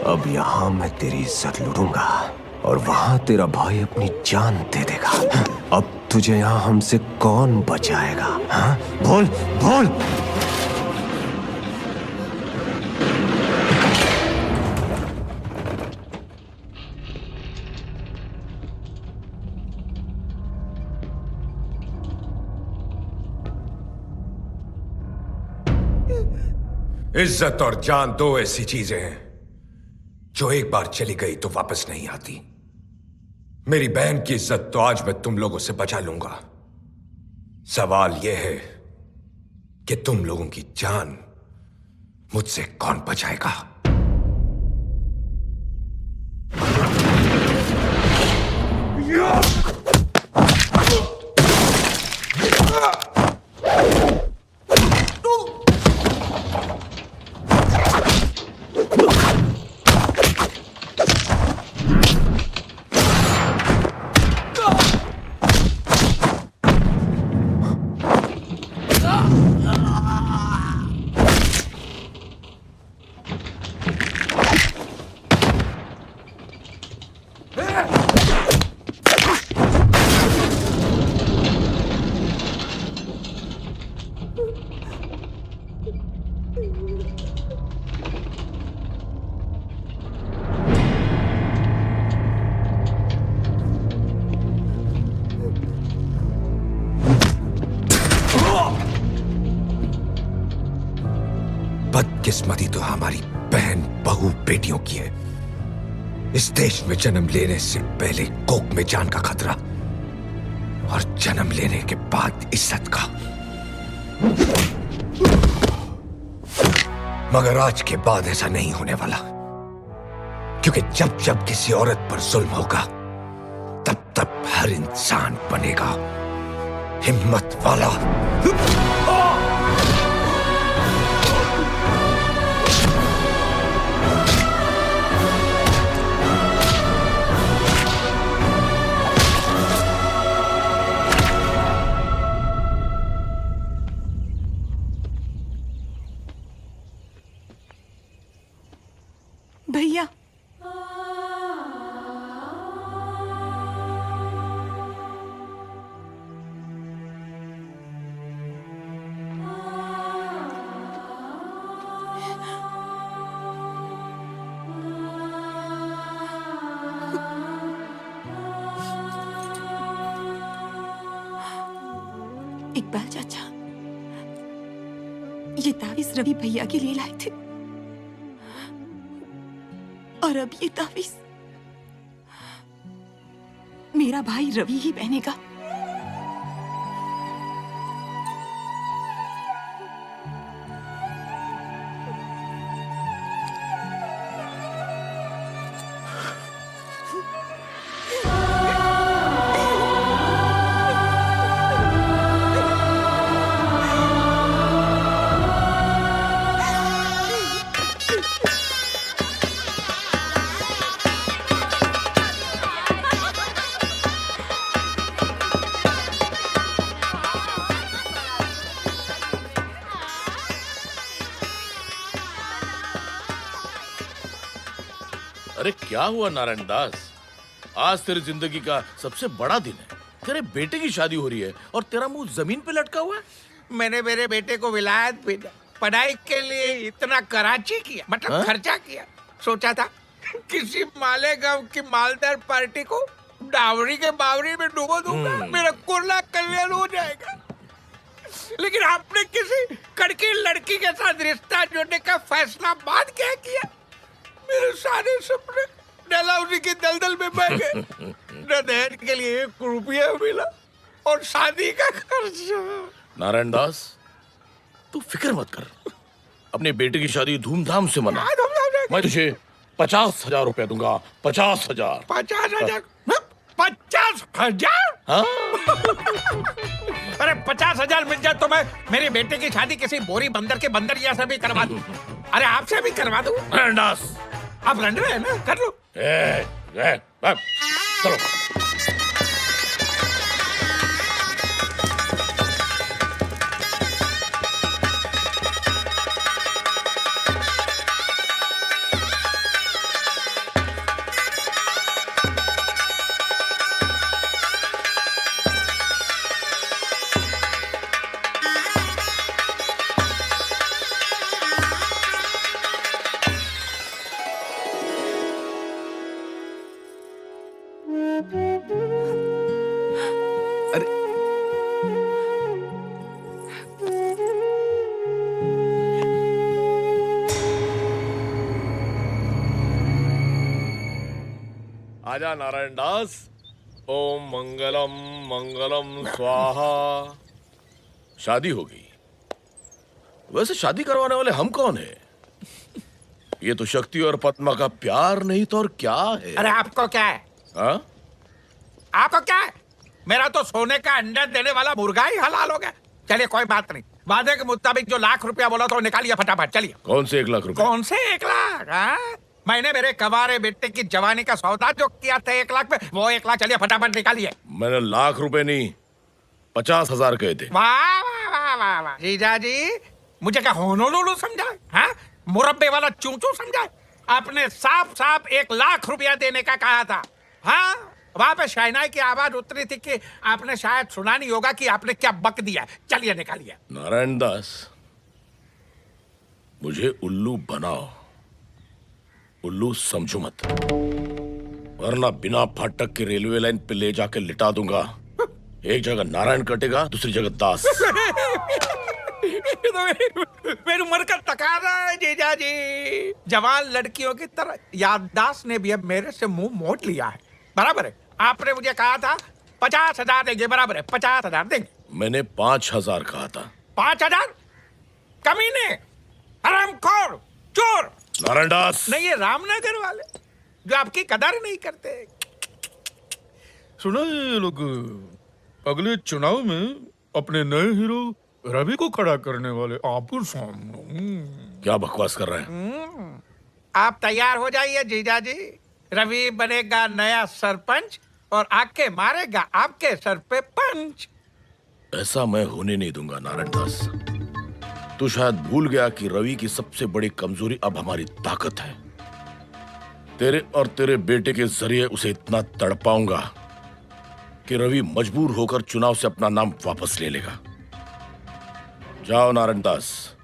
अब यहाँ मैं तेरी इज्जत लूटूंगा और वहां तेरा भाई अपनी जान दे देगा। अब तुझे यहाँ हमसे कौन बचाएगा? हाँ? बोल बोल। इज्जत और जान दो ऐसी चीजें हैं जो एक बार चली गई तो वापस नहीं आती। मेरी बहन की इज्जत तो आज मैं तुम लोगों से बचा लूंगा। सवाल यह है कि तुम लोगों की जान मुझसे कौन बचाएगा? बदकिस्मती तो हमारी बहन बहू बेटियों की है। इस देश में जन्म लेने से पहले कोख में जान का खतरा और जन्म लेने के बाद इज्जत का। मगर आज के बाद ऐसा नहीं होने वाला, क्योंकि जब जब किसी औरत पर जुल्म होगा तब तब हर इंसान बनेगा हिम्मत वाला। भैया, इकबाल चाचा, ये तावीज रवि भैया के लिए लाए थे और अब ये तावीज मेरा भाई रवि ही पहनेगा। क्या हुआ नारायण दास? आज तेरी जिंदगी का सबसे बड़ा दिन है। तेरे बेटे की शादी हो रही है और तेरा मुंह जमीन पे लटका हुआ है। मैंने मेरे बेटे को विलायत भेजा, पढ़ाई के लिए इतना कराची किया, मतलब खर्चा किया। सोचा था किसी मालेगांव की मालदार पार्टी को डावरी के बावरी में डुबो दूंगा, मेरा कुर्ला कल्याण हो जाएगा। लेकिन आपने किसी कड़की लड़की के साथ रिश्ता जोड़ने का फैसला बाद क्या किया? मेरे सारे सपने डलहौजी की दलदल में बह गए। न दहेज के लिए 1 रुपया मिला और शादी का खर्चा। नारायण दास, तू फिक्र मत कर, अपने बेटे की शादी धूमधाम से मना। मैं तुझे 50,000 रुपया दूंगा। 50,000। 50,000? 50,000? हाँ? अरे 50,000 मिल जाए तो मैं मेरे बेटे की शादी किसी बोरी बंदर के बंदरिया से भी करवा दूं। अरे आपसे भी करवा दूं। नारायण दास, आप लंडे हैं ना, कर लो। चलो। आजा नारायण दास। ओम मंगलम मंगलम स्वाहा। शादी हो गई। वैसे शादी करवाने वाले हम कौन है? ये तो शक्ति और पद्मा का प्यार नहीं तो और क्या है? अरे आपको क्या है? हाँ? आपको क्या है? मेरा तो सोने का अंडा देने वाला मुर्गा ही हलाल हो गया। चलिए कोई बात नहीं, वादे के मुताबिक जो 1,00,000 रुपया बोला तो निकालिए फटाफट। चलिए। कौन से 1,00,000 रुपया? कौन से 1,00,000? हाँ? मैंने मेरे कवारे बेटे की जवानी का सौदा जो किया था 1,00,000 पे, वो 1,00,000 चलिए फटाफट निकालिए। मैंने 1,00,000 रुपए नहीं 50,000 कहे थे। वाह वाह वाह वाह जीजा जी, मुझे क्या होनोलुलु समझा? हाँ, मुरब्बे वाला चूचू समझा? आपने साफ साफ 1,00,000 रुपया देने का कहा था। हाँ, वहां पे शहनाई की आवाज उतरी थी कि आपने शायद सुना नहीं होगा कि आपने क्या बक दिया। चलिए निकालिए। नारायण दास, मुझे उल्लू बनाओ, उल्लू समझो मत, वरना बिना फाटक के रेलवे लाइन पे ले जाके लिटा दूंगा। एक जगह नारायण कटेगा, दूसरी जगह दास। मेरी उम्र का तकाजा है जीजा जी। जवान लड़कियों की तरह याददाश्त ने भी अब मेरे से मुंह मोड़ लिया है। बराबर है, आपने मुझे कहा था 50,000 देंगे, बराबर है 50,000 देंगे। मैंने 5,000 कहा था। 5,000? कमीने, हरामखोर, चोर। नारायण दास। नहीं, ये रामनगर वाले जो आपकी कदर नहीं करते। सुना ये लोग अगले चुनाव में अपने नए हीरो रवि को खड़ा करने वाले आपको सामने। क्या बकवास कर रहे हैं? आप तैयार हो जाइए जीजा जी। रवि बनेगा नया सरपंच और आके मारेगा आपके सर पे पंच। ऐसा मैं होने नहीं दूंगा नारायण दास। तू शायद भूल गया कि रवि की सबसे बड़ी कमजोरी अब हमारी ताकत है। तेरे और तेरे बेटे के जरिए उसे इतना तड़पाऊंगा कि रवि मजबूर होकर चुनाव से अपना नाम वापस ले लेगा। जाओ नारायण दास,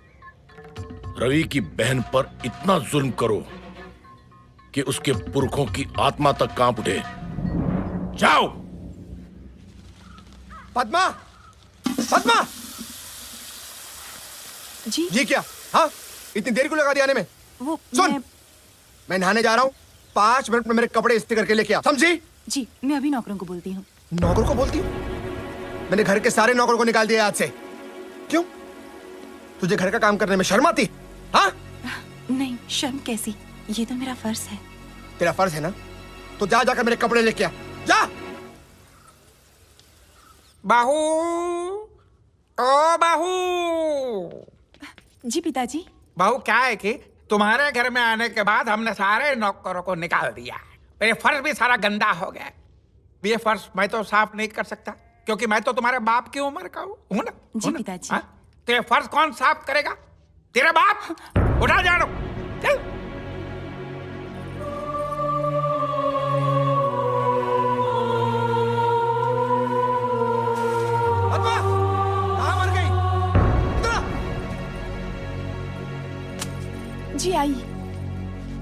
रवि की बहन पर इतना जुल्म करो कि उसके पुरखों की आत्मा तक कांप उठे। जाओ। पद्मा, पद्मा जी। जी क्या? हाँ, इतनी देर क्यों लगा दी आने में? वो सुन, मैं नहाने जा रहा हूँ, 5 मिनट में मेरे कपड़े इस्त्री करके लेके आ, समझी? जी, मैं अभी नौकरों को बोलती हूँ। नौकर को बोलती हूँ? मैंने घर के सारे नौकरों को निकाल दिया आज से। क्यों? तुझे घर का काम करने में शर्म आती? हाँ? नहीं, शर्म कैसी, ये तो मेरा फर्ज है। तेरा फर्ज है ना? तो जा जाकर मेरे कपड़े लेके आ, जा। बाहू, ओ बाहू। जी पिताजी। बाहू, क्या है कि तुम्हारे घर में आने के बाद हमने सारे नौकरों को निकाल दिया। मेरे फर्ज भी सारा गंदा हो गया। ये फर्ज मैं तो साफ नहीं कर सकता क्योंकि मैं तो तुम्हारे बाप की उम्र का हूँ ना। जी पिताजी। तो ये फर्ज कौन साफ करेगा? तेरे बाप। उठा जानो, चल।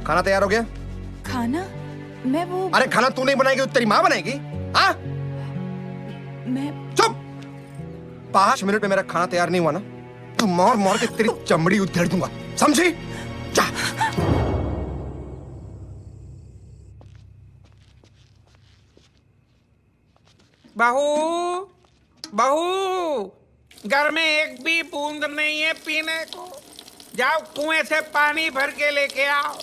खाना तैयार हो गया? खाना? मैं वो अरे खाना तू नहीं बनाएगी तो तेरी माँ बनाएगी? हाँ? मैं 5 मिनट में मेरा खाना तैयार नहीं हुआ ना तो मार मार के तेरी चमड़ी उधेड़ दूंगा, समझी? जा। बहू, बहू, घर में एक भी बूंद नहीं है पीने को। जाओ कुएं से पानी भर के लेके आओ।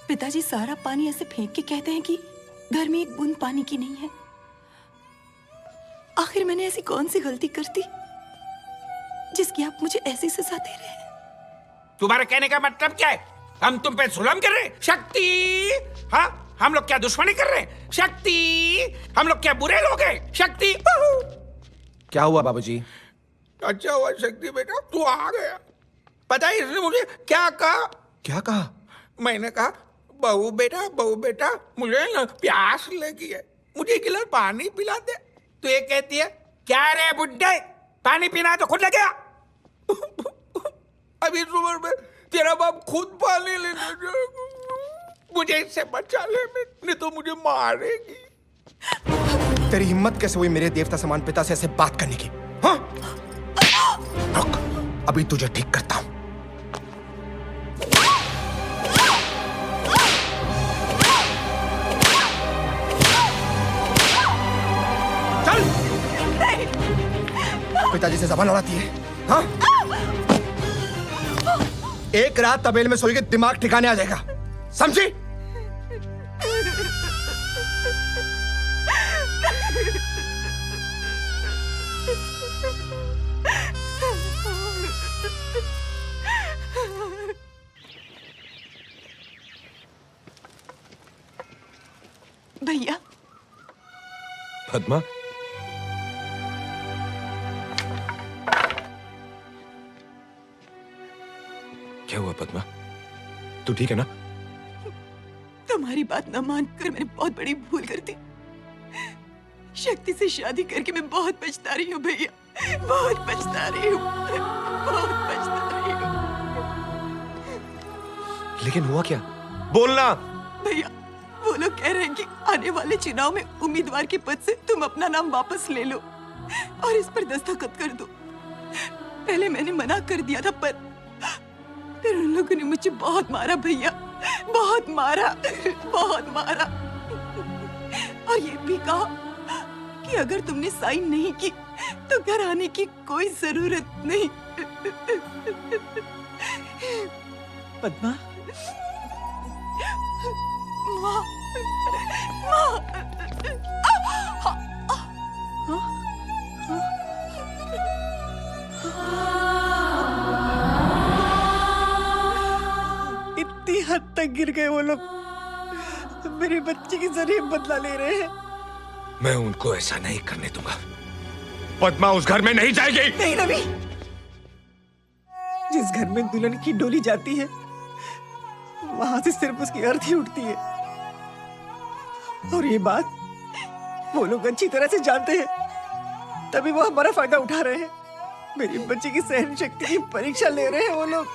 पिताजी सारा पानी ऐसे फेंक के कहते हैं कि घर में एक बूंद पानी की नहीं है। आखिर मैंने ऐसी कौन सी गलती कर दी जिसकी आप मुझे ऐसी सजा दे रहे हैं? तुम्हारे कहने का मतलब क्या है? हम तुम पे जुल्म कर रहे हैं? शक्ति, हाँ, हम लोग क्या दुश्मनी कर रहे हैं? शक्ति, हम लोग क्या बुरे लोग हैं? शक्ति, क्या हुआ बाबूजी? अच्छा हुआ शक्ति बेटा तू आ गया। पता है इसने मुझे क्या कहा? क्या कहा? मैंने कहा बहू बेटा मुझे ना प्यास लगी है, मुझे एक गिलास पानी पिला दे। तो ये कहती है क्या रे बुड्ढे, पानी पीना है तो खुद ले गया। अभी इस उम्र में तेरा बाप खुद पानी लेने जाएगा। मुझे इससे बचा ले, नहीं तो मुझे मारेगी। तेरी हिम्मत कैसे हुई मेरे देवता समान पिता से ऐसे बात करने की? हाँ? रुक, अभी तुझे ठीक करता हूं। चल! पिताजी से जबान लड़ाती है, हाँ? एक रात तबेले में सोएगी, दिमाग ठिकाने आ जाएगा, समझी? भैया। पद्मा, क्या हुआ पद्मा? तू ठीक है ना? तुम्हारी बात न मानकर मैंने बहुत बड़ी भूल कर दी। शक्ति से शादी करके मैं बहुत पछता रही हूँ भैया, बहुत पछता रही हूँ, बहुत पछता रही हूँ। लेकिन हुआ क्या? बोलना। भैया वो लोग कह रहे हैं कि आने वाले चुनाव में उम्मीदवार के पद से तुम अपना नाम वापस ले लो और इस पर दस्तखत कर दो। पहले मैंने मना कर दिया था पर फिर उन लोगों ने मुझे बहुत मारा भैया, बहुत मारा, बहुत मारा। और ये भी कहा कि अगर तुमने साइन नहीं की तो घर आने की कोई जरूरत नहीं। पद्मा, माँ, माँ, इतनी हद तक गिर गए वो लोग, मेरे बच्चे के जरिए बदला ले रहे हैं। मैं उनको ऐसा नहीं करने दूंगा। पद्मा उस घर में नहीं जाएगी। नहीं रवि, जिस घर में दुल्हन की डोली जाती है वहां से सिर्फ उसकी अर्थी उठती है। और ये बात वो लोग अच्छी तरह से जानते हैं, तभी वो हमारा फायदा उठा रहे हैं। मेरी बच्ची की सहन शक्ति की परीक्षा ले रहे हैं वो लोग,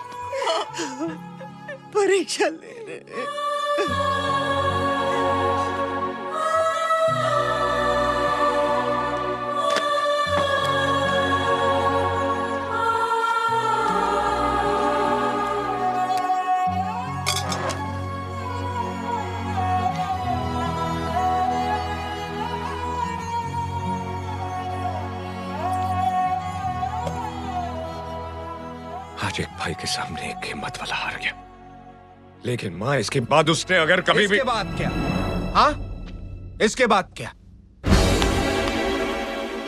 परीक्षा ले रहे हैं। आज एक भाई के सामने एक हिम्मत वाला हार गया, लेकिन माँ इसके बाद उसने अगर कभी भी इसके बाद क्या? हाँ? इसके बाद क्या?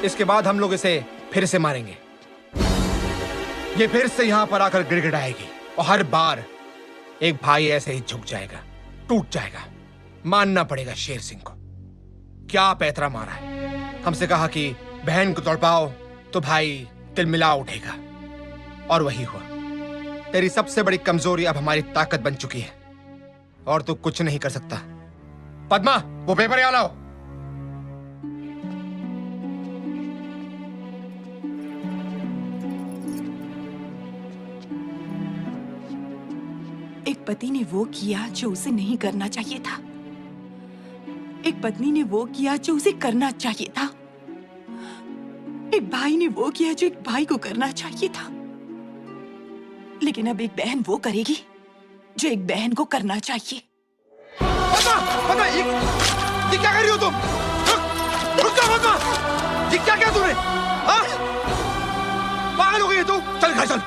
इसके बाद हम लोग इसे फिर से मारेंगे। ये फिर से यहां पर आकर गिड़गिड़ाएगी और हर बार एक भाई ऐसे ही झुक जाएगा, टूट जाएगा। मानना पड़ेगा शेर सिंह को। क्या पैतरा मारा है। हमसे कहा कि बहन को तड़पाओ तो भाई तिलमिला उठेगा, और वही हुआ। तेरी सबसे बड़ी कमजोरी अब हमारी ताकत बन चुकी है और तू कुछ नहीं कर सकता। पद्मा, वो पेपर यहाँ लाओ। पति ने वो किया जो उसे नहीं करना चाहिए था। एक पत्नी ने वो किया जो उसे करना चाहिए था। एक भाई ने वो किया जो एक भाई को करना चाहिए था। लेकिन अब एक बहन वो करेगी जो एक बहन को करना चाहिए। पता ये क्या कर रही हो तुम? रुक जाओ पद्मा! ये क्या किया तूने? हाँ? पागल हो गई है तू? चल घर चल,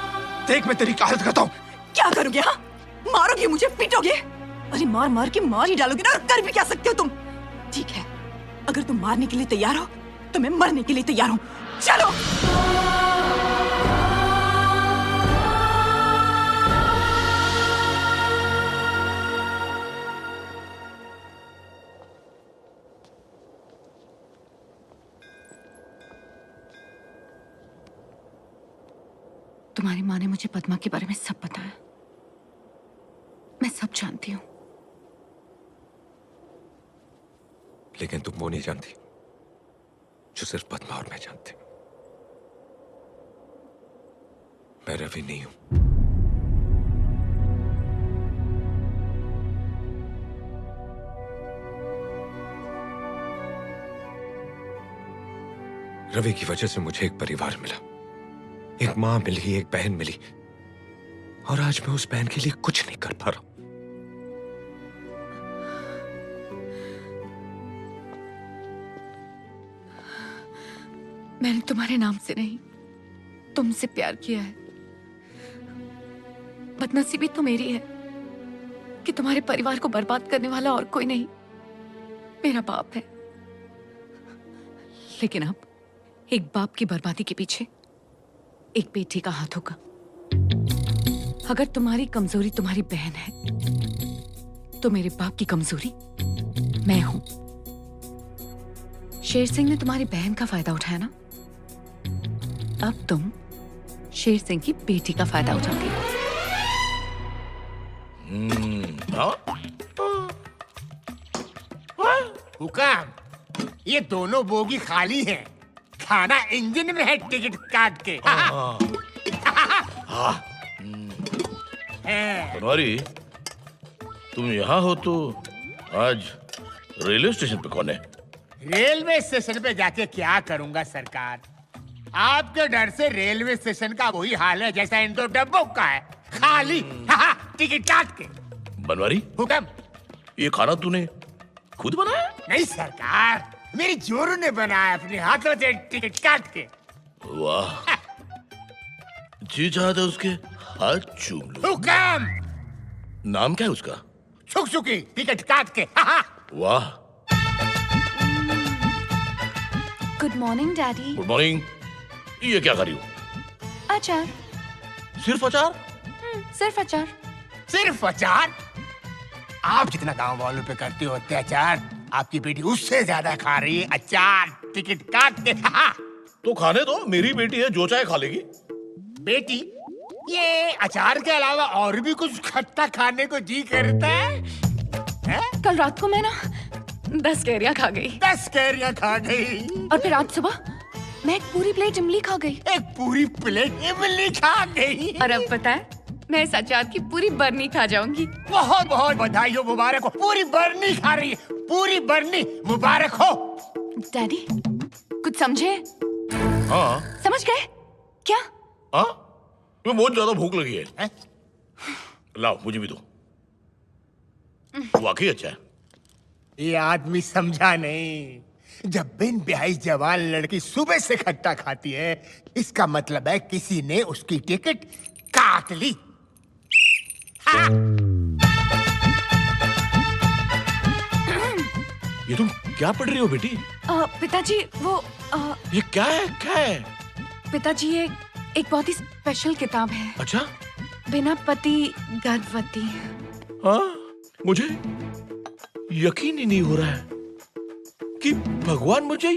देख मैं तेरी क्या हालत करता हूँ। क्या करोगे? हाँ, मारोगे मुझे, पीटोगे? अरे मार मार के मार ही डालोगे ना। और कर भी क्या सकते हो तुम? ठीक है, अगर तुम मारने के लिए तैयार हो तो मैं मरने के लिए तैयार हूँ। चलो। तुम्हारी माँ ने मुझे पद्मा के बारे में सब बताया। मैं सब जानती हूँ। लेकिन तुम वो नहीं जानती जो सिर्फ पद्मा और मैं जानते। मैं रवि नहीं हूं। रवि की वजह से मुझे एक परिवार मिला, एक मां मिली, एक बहन मिली, और आज मैं उस बहन के लिए कुछ नहीं कर पा रहा हूं। मैंने तुम्हारे नाम से नहीं, तुमसे प्यार किया है। बदनसीबी तो मेरी है कि तुम्हारे परिवार को बर्बाद करने वाला और कोई नहीं, मेरा बाप है। लेकिन अब एक बाप की बर्बादी के पीछे एक बेटी का हाथ होगा। अगर तुम्हारी कमजोरी तुम्हारी बहन है तो मेरे बाप की कमजोरी मैं हूं। शेर सिंह ने तुम्हारी बहन का फायदा उठाया ना, अब तुम शेर सिंह की बेटी का फायदा उठाती हो। हुकाम, ये दोनों बोगी खाली हैं। खाना इंजन में है, टिकट काट के। बनवारी, तुम यहाँ हो तो आज रेलवे स्टेशन पे कौन है? रेलवे स्टेशन पे जाके क्या करूंगा सरकार? आपके डर से रेलवे स्टेशन का वही हाल है जैसा इन दो डब्बों का है, खाली। टिकट काट के। बनवारी, हुक्म। ये खाना तूने खुद बनाया? नहीं सरकार, मेरी जोरू ने बनाया अपने हाथों से, टिकट काट के। वाह, जी चाहता उसके हाथ चूम लूं। हुक्म। नाम क्या है उसका? सुकी, टिकट काट के। वाह। Good morning daddy. Good morning. ये क्या कर रही हो? अचार। सिर्फ अचार? सिर्फ अचार। सिर्फ अचार? आप जितना गांव वालों पे करते हो अत्याचार, आपकी बेटी उससे ज्यादा खा रही है अचार। टिकट काट के। तो खाने दो, मेरी बेटी है, जो चाहे खा लेगी। बेटी, ये अचार के अलावा और भी कुछ खट्टा खाने को जी करता है? कल रात को मैं ना 10 कैरियां खा गई। 10 कैरियां खा गई? और फिर आज सुबह मैं एक पूरी प्लेट इमली खा गई। एक पूरी प्लेट इमली खा गई? और अब पता है, मैं इस अचार की पूरी बरनी खा जाऊंगी। बहुत बहुत बधाई हो, मुबारक हो। पूरी बरनी खा रही है, पूरी बरनी, मुबारक हो। डैडी, कुछ समझे? हाँ। समझ गए क्या? हाँ, तुम्हें बहुत ज्यादा भूख लगी है? लाओ, मुझे भी दो। वाकई अच्छा है। ये आदमी समझा नहीं। जब बिन ब्याही जवान लड़की सुबह से खट्टा खाती है, इसका मतलब है किसी ने उसकी टिकट काट ली। ये तुम क्या पढ़ रही हो बेटी? पिताजी वो ये क्या है? क्या है? पिताजी ये एक बहुत ही स्पेशल किताब है। अच्छा? बिना पति गर्भवती। हाँ, मुझे यकीन ही नहीं हो रहा है कि भगवान मुझे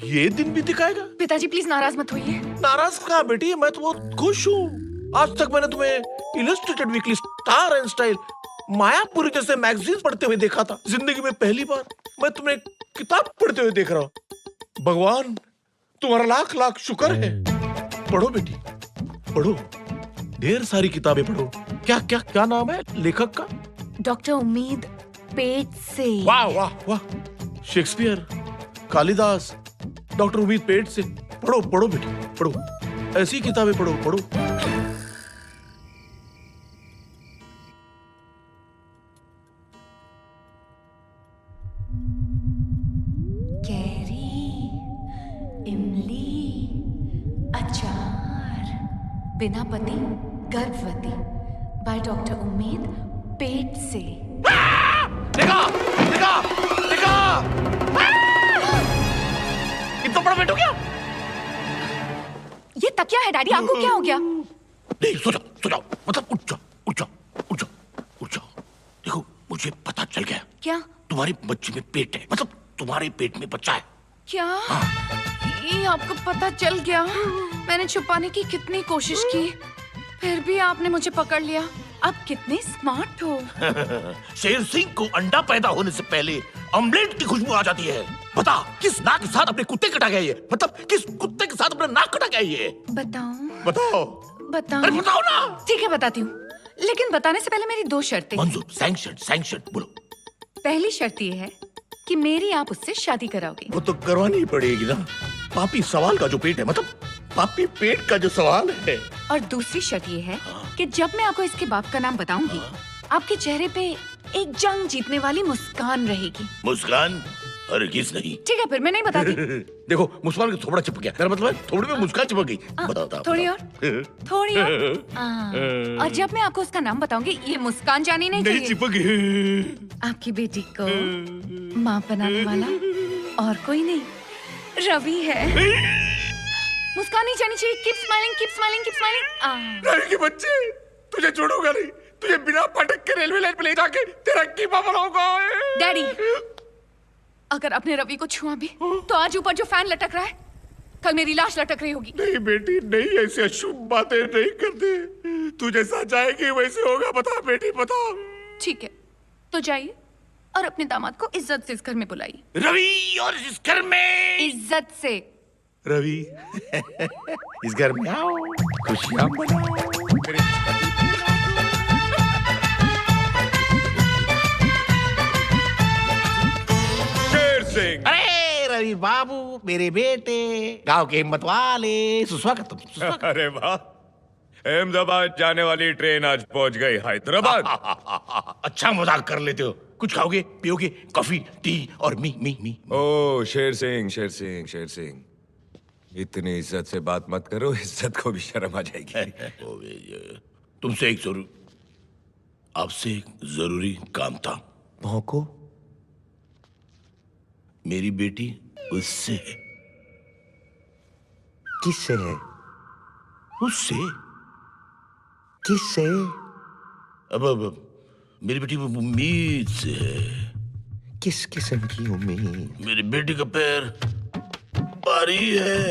ये दिन भी दिखाएगा। पिताजी प्लीज नाराज मत होइए। नाराज कहाँ बेटी, मैं तो बहुत खुश हूँ। आज तक मैंने तुम्हें illustrated weekly, star and style, Mayapuri जैसे मैगजीन पढ़ते हुए देखा था। जिंदगी में पहली बार मैं तुम्हें किताब पढ़ते हुए देख रहा हूँ। भगवान तुम्हारा लाख लाख शुक्र है। पढ़ो बेटी, पढ़ो, ढेर सारी किताबें पढ़ो। क्या क्या क्या नाम है लेखक का? डॉक्टर उम्मीद पेट से। वाह वाह वाह, शेक्सपियर, कालिदास, डॉक्टर उम्मीद पेट से। पढ़ो पढ़ो बेटी पढ़ो, ऐसी किताबें पढ़ो पढ़ो। कैरी, इमली, अचार, बिना पति गर्भवती, बाय डॉक्टर उम्मीद पेट से। देखा देखा देखा, इतना बड़ा पेट हो गया। ये तकिया है डैडी, आपको क्या हो गया? नहीं, सो जाओ, मतलब उठ जाओ। देखो मुझे पता चल गया। क्या? तुम्हारी बच्ची में पेट है, मतलब तुम्हारे पेट में बच्चा है। क्या? ये आपको पता चल गया? मैंने छुपाने की कितनी कोशिश की, फिर भी आपने मुझे पकड़ लिया। आप कितने स्मार्ट हो। शेर सिंह को अंडा पैदा होने से पहले ऑमलेट की खुशबू आ जाती है। बता किस नाक के साथ अपने कुत्ते कटा गया ये, मतलब किस कुत्ते के साथ अपना नाक कटा गया ये? बताओ। अरे बताओ ना। ठीक है बताती हूँ, लेकिन बताने से पहले मेरी 2 शर्तें। मंजूर, सैंक्शन बोलो। पहली शर्त ये है कि मेरी आप उससे शादी कराओगे। वो तो करवानी पड़ेगी ना, पापी सवाल का जो पेट है, मतलब पापी पेट का जो सवाल है। और दूसरी शर्त ये है कि जब मैं आपको इसके बाप का नाम बताऊंगी, आपके चेहरे पे एक जंग जीतने वाली मुस्कान रहेगी। मुस्कान? हरगिज नहीं। ठीक है फिर मैं नहीं बताती। देखो मुस्कान का थोड़ा चिपक गया, मेरा मतलब है थोड़ी में मुस्कान चिपक गई। बताओ। थोड़ी और। और जब मैं आपको उसका नाम बताऊंगी, ये मुस्कान जानी नहीं चाहिए। चिपक गई। आपकी बेटी को माँ बनाने वाला और कोई नहीं, रवि है। मुस्कान नहीं जानी चाहिए। Keep smiling, keep smiling, keep smiling. Ravi के बच्चे, तुझे छोड़ूंगा नहीं, तुझे बिना पटक के रेलवे लाइन पे ले जाके तेरा कीमा बनाऊंगा। डैडी, अगर अपने रवि को छुआ भी तो आज ऊपर जो फैन लटक रहा है, कल मेरी लाश लटक रही होगी। नहीं बेटी नहीं, ऐसी अशुभ बातें नहीं करते। तू जैसा चाहेगी वैसे होगा। बता बेटी बता। ठीक है तो जाइए और अपने दामाद को इज्जत से इस घर में बुलाइए। रवि और इस घर में इज्जत से। रवि इस घर में आओ, खुशियां मनाओ। शेर सिंह। अरे रवि बाबू, मेरे बेटे, गांव के हिम्मत वाले, सुस्वागत। अरे वाह, अहमदाबाद जाने वाली ट्रेन आज पहुंच गई हैदराबाद। अच्छा मजाक कर लेते हो। कुछ खाओगे पियोगे? कॉफी टी और मी। ओ शेर सिंह, इतनी इज्जत से बात मत करो, इज्जत को भी शर्म आ जाएगी। तुमसे आपसे एक जरूरी काम था। भौंको। मेरी बेटी उससे है। किससे है? उससे। किससे? अब मेरी बेटी उम्मीद से है। किस किस्म की उम्मीद? मेरी बेटी का पैर भारी है।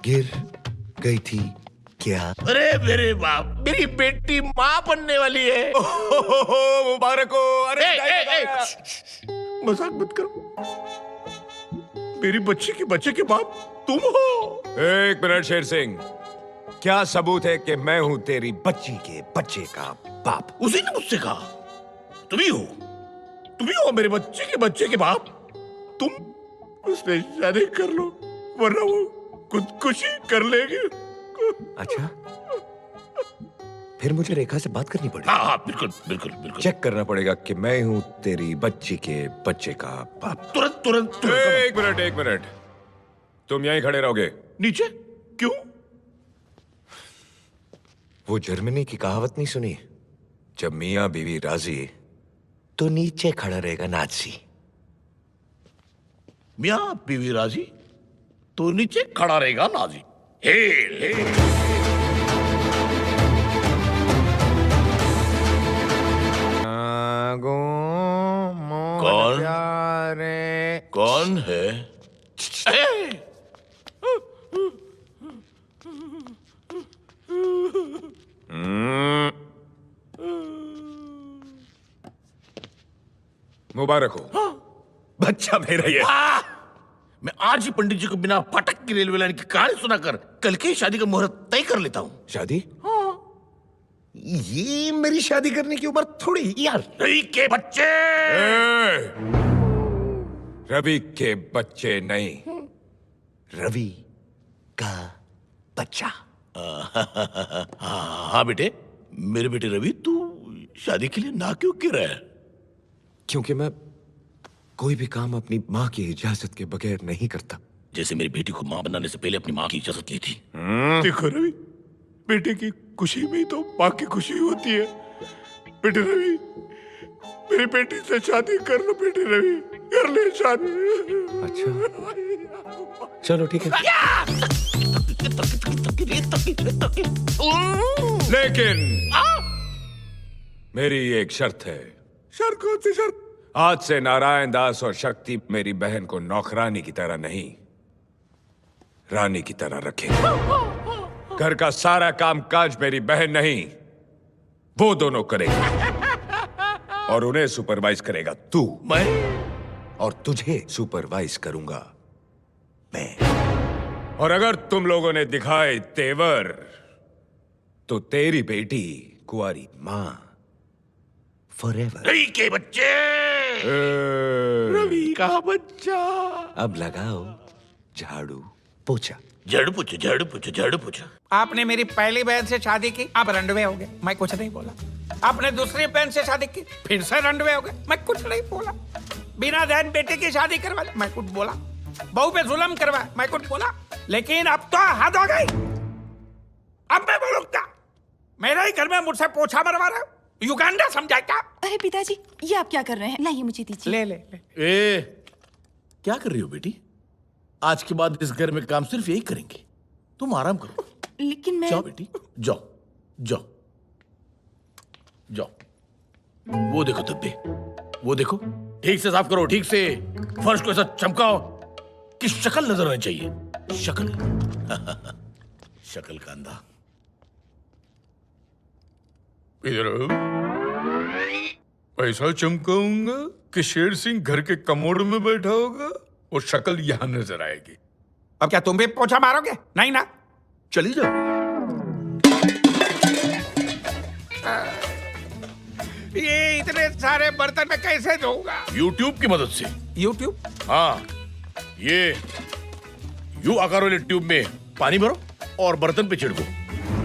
गिर गई थी क्या? अरे मेरे बाप, मेरी बेटी माँ बनने वाली है। मुबारक हो। अरे मजाक मत करो। मेरी बच्ची के बच्चे के बाप तुम हो। एक मिनट शेर सिंह, क्या सबूत है कि मैं हूं तेरी बच्ची के बच्चे का बाप? उसी ने मुझसे कहा तुम ही हो मेरे बच्चे के बाप। तुम उससे शादी कर लो, वरना वो खुदकुशी कर लेगी। अच्छा, फिर मुझे रेखा से बात करनी पड़ेगी। हाँ बिल्कुल। चेक करना पड़ेगा कि मैं हूं तेरी बच्ची के बच्चे का बाप। तुरंत। एक मिनट, तुम यहीं खड़े रहोगे। नीचे क्यों? वो जर्मनी की कहावत नहीं सुनी? जब मियां बीवी राजी तो नीचे खड़ा रहेगा नाजी। मियां बीवी राजी तो नीचे खड़ा रहेगा नाजी। कौन है? मुबारक हो। बच्चा मेरा ये। मैं आज ही पंडित जी को बिना फाटक की रेलवे लाइन की कहानी सुनाकर कल की शादी का मुहूर्त तय कर लेता हूँ। शादी? ये मेरी शादी करने की उम्र थोड़ी यार। रवि के बच्चे। रवि के बच्चे नहीं, रवि का बच्चा। हाँ बेटे, मेरे बेटे रवि, तू शादी के लिए ना क्यों कह रहा है? क्योंकि मैं कोई भी काम अपनी माँ की इजाजत के बगैर नहीं करता। जैसे मेरी बेटी को माँ बनाने से पहले अपनी माँ की इजाजत ली थी। देखो रवि, बेटे की खुशी में तो माँ की खुशी होती है। बेटे रवि, मेरी बेटी से शादी कर लो। बेटे रवि, कर ले शादी। अच्छा चलो ठीक है, लेकिन मेरी एक शर्त है। शर्त कौन सी शर्त? आज से नारायण दास और शक्ति मेरी बहन को नौकरानी की तरह नहीं, रानी की तरह रखेंगे। घर का सारा काम काज मेरी बहन नहीं, वो दोनों करेंगे, और उन्हें सुपरवाइज करेगा तू। मैं? और तुझे सुपरवाइज करूंगा मैं। और अगर तुम लोगों ने दिखाए तेवर, तो तेरी बेटी कुंवारी मां फॉरएवर। रवि के बच्चे। रवि का बच्चा। अब लगाओ झाड़ू पोछा। झाड़ू पोछा, झाड़ू पोछा, झाड़ू पोछा। आपने मेरी पहली बहन से शादी की, आप रंडवे हो गए, मैं कुछ नहीं बोला। आपने दूसरी बहन से शादी की, फिर से रंडवे हो गए, मैं कुछ नहीं बोला। बिना बहन बेटे की शादी करवा, मैं कुछ बोला। बहू पे जुल्म करवा, मैं कुछ बोला। लेकिन अब तो हद हो गई। अब मैं बोलूंगा, मेरे ही घर में मुझसे पोछा मरवा रहा हूँ। युगांडा समझा क्या? अरे पिताजी, ये आप क्या कर रहे हैं? लाइए मुझे दीजिए। ले ले, ले। ए, क्या कर रही हो बेटी? आज के बाद इस घर में काम सिर्फ यही करेंगे। तुम आराम करो। लेकिन मैं... जाओ बेटी, जाओ जाओ जाओ। वो देखो धब्बे, वो देखो। ठीक से साफ करो, ठीक से। फर्श को ऐसा चमकाओ कि शक्ल नजर आनी चाहिए। शक्ल। शक्ल का अंधा। इधर ऐसा चमकाऊंगा कि शेर सिंह घर के कमोड में बैठा होगा और शक्ल यहां नजर आएगी। अब क्या तुम भी पोछा मारोगे? नहीं ना? चली जाओ। ये इतने सारे बर्तन में कैसे धोऊंगा? YouTube की मदद से। YouTube? हाँ, ये यू आकार वाले ट्यूब में पानी भरो और बर्तन पे छिड़को।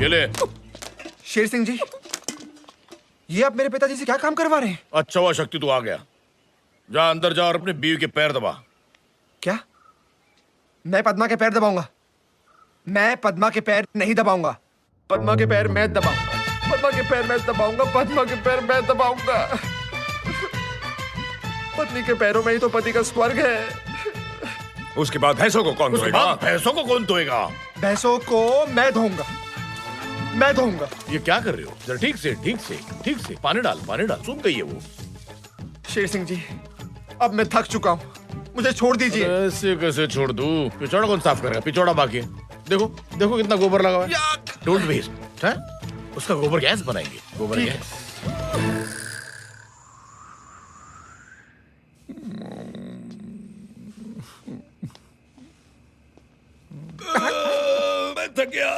ये ले। शेर सिंह जी, ये आप मेरे पिताजी से क्या काम करवा रहे हैं? अच्छा हुआ शक्ति तू आ गया। जा अंदर जा और अपने बीवी के पैर दबा। क्या? मैं पद्मा के पैर दबाऊंगा? मैं पद्मा के पैर नहीं दबाऊंगा। पद्मा के पैर मैं दबाऊंगा। पद्मा के पैर मैं दबाऊंगा। पद्मा के पैर मैं दबाऊंगा। पत्नी के पैरों में ही तो पति का स्वर्ग है। उसके बाद भैंसों को कौन धोएगा? भैंसों को कौन धोएगा? भैंसों को मैं धोऊंगा। मैं धोऊंगा। ये क्या कर रहे हो? जरा ठीक से, ठीक से, ठीक से। पानी डाल, पानी डाल। सूख गई है वो। शेर सिंह जी, अब मैं थक चुका हूँ, मुझे छोड़ दीजिए। ऐसे कैसे छोड़ दूं? पिछौड़ा कौन साफ करेगा? पिछौड़ा बाकी है। देखो, देखो कितना गोबर लगा हुआ है। Don't waste. हैं? उसका गोबर गैस बनाएंगे। गोबर गैस। मैं थक गया।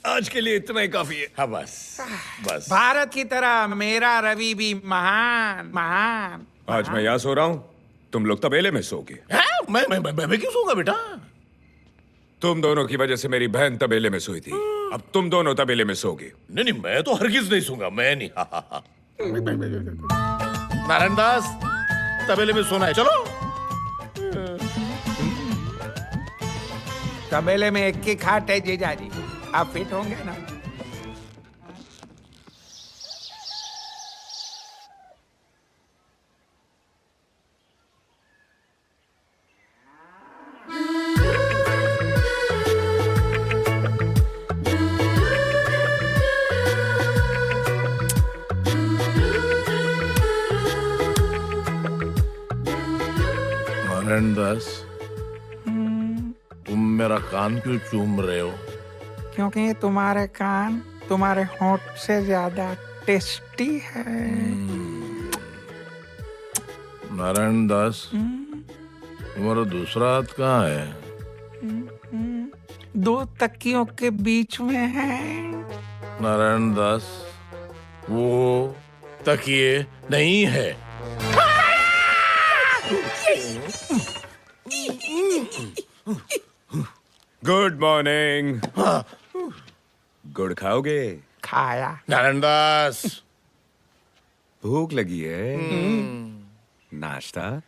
आज के लिए इतना ही काफी है। हाँ बस, बस। भारत की तरह मेरा रवि भी महान महान। आज मैं यहाँ सो रहा हूँ, तुम लोग तबेले में सोगे। मैं क्यों सोऊंगा बेटा? तुम दोनों की वजह से मेरी बहन तबेले में सोई थी, अब तुम दोनों तबेले में सोगे। नहीं नहीं, मैं तो हरगिज नहीं सोऊंगा। मैं नहीं। नारायण दास, तबेले में सोना है। चलो। तबेले में एक की खाट है जीजाजी, आप फिट होंगे ना? नारायण दास, तुम मेरा कान क्यों चूम रहे हो? क्योंकि तुम्हारे कान तुम्हारे होंठ से ज्यादा टेस्टी है। नारायण दास, तुम्हारा दूसरा हाथ कहाँ है? दो तकियों के बीच में है। नारायण दास, वो तकिए नहीं है। Good morning. गुड़ खाओगे? खाया। नारायणदास, भूख लगी है? नाश्ता?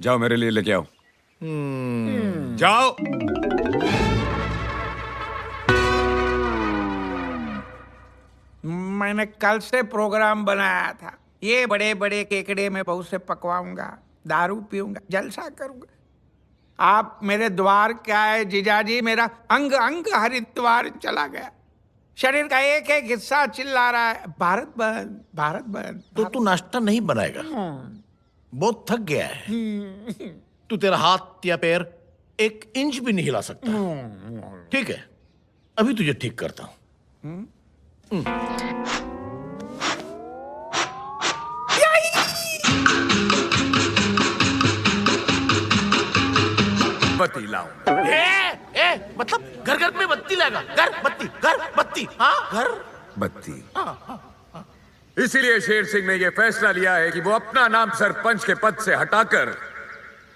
जाओ मेरे लिए लेके आओ। जाओ। मैंने कल से प्रोग्राम बनाया था, ये बड़े बड़े केकड़े में बहू से पकवाऊंगा, दारू पीऊंगा, जलसा करूंगा। आप मेरे द्वार क्या है जीजाजी, मेरा अंग अंग हरिद्वार चला गया। शरीर का एक एक हिस्सा चिल्ला रहा है, भारत बंद, भारत बंद। तो तू नाश्ता नहीं बनाएगा? बहुत थक गया है तू। तेरा हाथ या पैर 1 इंच भी नहीं हिला सकता। ठीक है, अभी तुझे ठीक करता हूं। बत्ती लाओ। मतलब घर घर में बत्ती लाएगा? घर बत्ती, हाँ घर बत्ती। इसीलिए शेर सिंह ने यह फैसला लिया है कि वो अपना नाम सरपंच के पद से हटाकर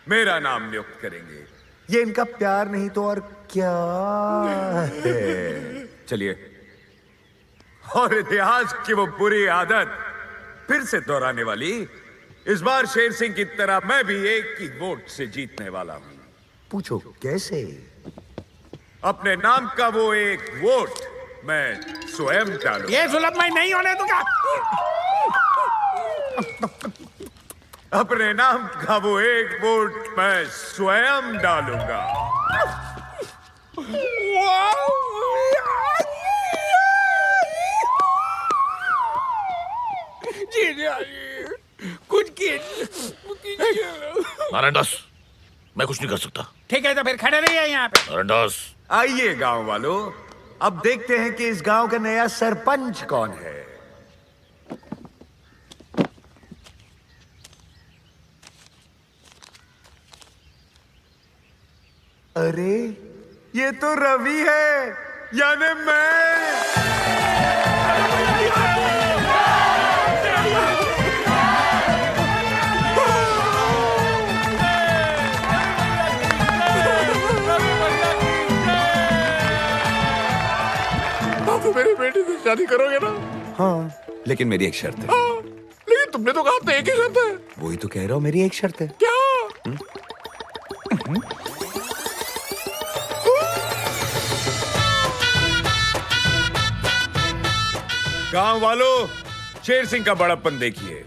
मेरा नाम नियुक्त करेंगे। ये इनका प्यार नहीं तो और क्या है? चलिए, और इतिहास की वो बुरी आदत फिर से दोहराने वाली, इस बार शेर सिंह की तरह मैं भी एक ही वोट से जीतने वाला हूं। पूछो कैसे? अपने नाम का वो एक वोट मैं स्वयं डालूं। ये सुलभ मैं नहीं होने दूंगा। अपने नाम का वो एक वोट मैं स्वयं डालूंगा। कुछ नारायणदास, मैं कुछ नहीं कर सकता। ठीक है, तो फिर खड़े रहिए यहाँ पे। नारायणदास, आइए गांव वालों, अब देखते हैं कि इस गांव का नया सरपंच कौन है। अरे ये तो रवि है, यानी मैं। तो मेरी बेटी से शादी करोगे ना? हाँ, लेकिन मेरी एक शर्त है। हाँ, लेकिन तुमने तो कहा था एक ही शर्त है। वही तो कह रहा हूँ, मेरी एक शर्त है। क्या? गांव वालों, शेर सिंह का बड़प्पन देखिए।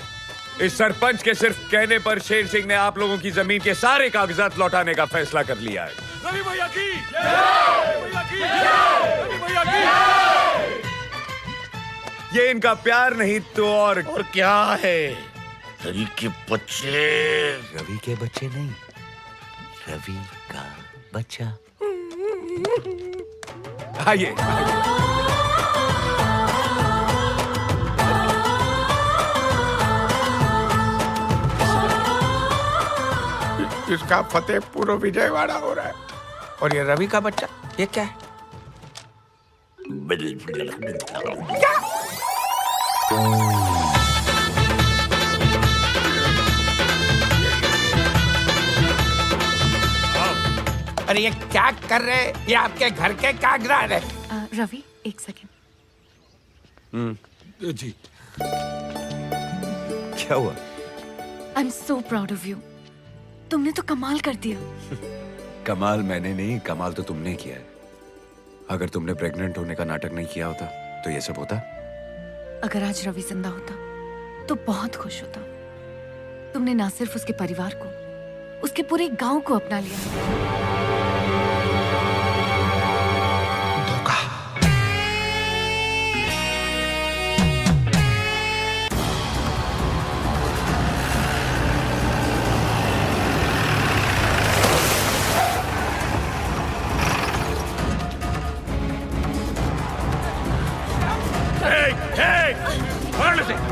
इस सरपंच के सिर्फ कहने पर शेर सिंह ने आप लोगों की जमीन के सारे कागजात लौटाने का फैसला कर लिया है। रवि भैया की रवि भैया की। ये इनका प्यार नहीं तो और क्या है? रवि के बच्चे। रवि के बच्चे नहीं, रवि का बच्चा। आइए। इसका फतेहपुर विजयवाड़ा हो रहा है, और ये रवि का बच्चा, ये क्या है? क्या? अरे ये क्या कर रहे हैं? ये आपके घर के कागजात है। रवि, एक सेकंड। जी। क्या हुआ? I am so proud of you. तुमने तो कमाल कर दिया। कमाल मैंने नहीं, कमाल तो तुमने किया है। अगर तुमने प्रेग्नेंट होने का नाटक नहीं किया होता तो ये सब होता। अगर आज रवि जिंदा होता तो बहुत खुश होता। तुमने ना सिर्फ उसके परिवार को, उसके पूरे गांव को अपना लिया।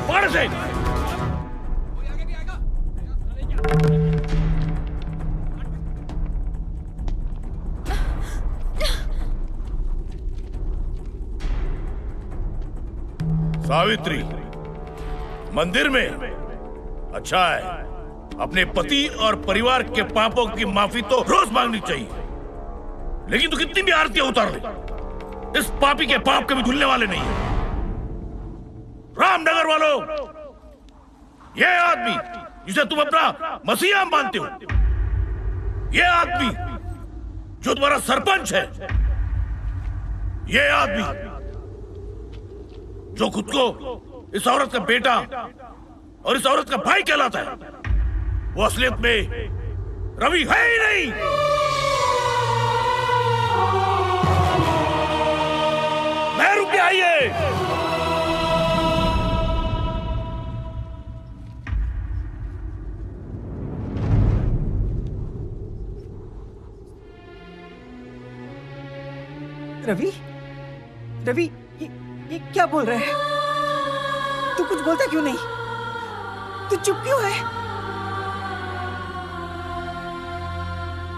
पकड़ से। सावित्री, मंदिर में? अच्छा है, अपने पति और परिवार के पापों की माफी तो रोज मांगनी चाहिए, लेकिन तू कितनी भी आरतियां उतार ले, इस पापी के पाप कभी धुलने वाले नहीं है। रामनगर वालों, ये आदमी जिसे तुम अपना मसीहा मानते हो, ये आदमी जो तुम्हारा सरपंच है, ये आदमी जो खुद को इस औरत का बेटा और इस औरत का भाई कहलाता है, वो असलियत में रवि है ही नहीं। मैं रुक आइए। रवि, रवि, ये क्या बोल रहा है? तू कुछ बोलता क्यों नहीं? तू चुप क्यों है?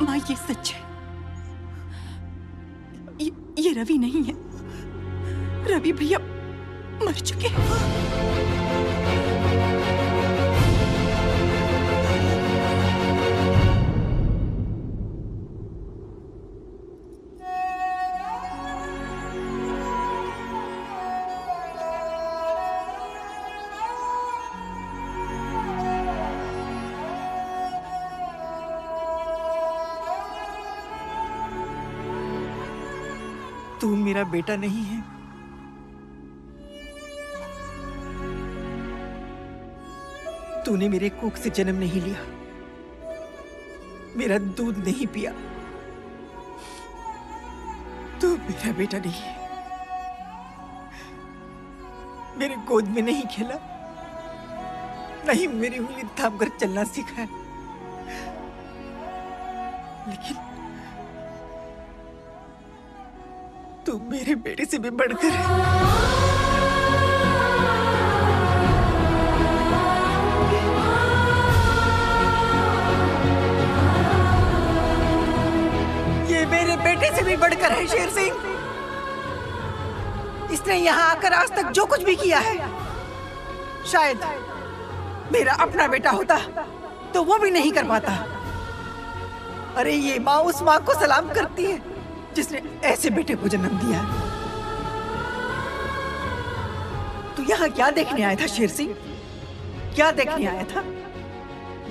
माँ, ये सच है। ये रवि नहीं है। रवि भैया मर चुके हैं। तू मेरा बेटा नहीं है। तूने मेरे कोख से जन्म नहीं लिया, मेरा दूध नहीं पिया। तू मेरा बेटा नहीं है। मेरे गोद में नहीं खेला, नहीं मेरी उंगली थाम कर चलना सिखाया, लेकिन तू मेरे बेटे से भी बढ़कर है। ये मेरे बेटे से भी बढ़कर है शेर सिंह। इसने यहाँ आकर आज तक जो कुछ भी किया है, शायद मेरा अपना बेटा होता तो वो भी नहीं कर पाता। अरे ये माँ उस माँ को सलाम करती है जिसने ऐसे बेटे को जन्म दिया। तू यहाँ क्या देखने आया था शेर सिंह? क्या देखने आया था?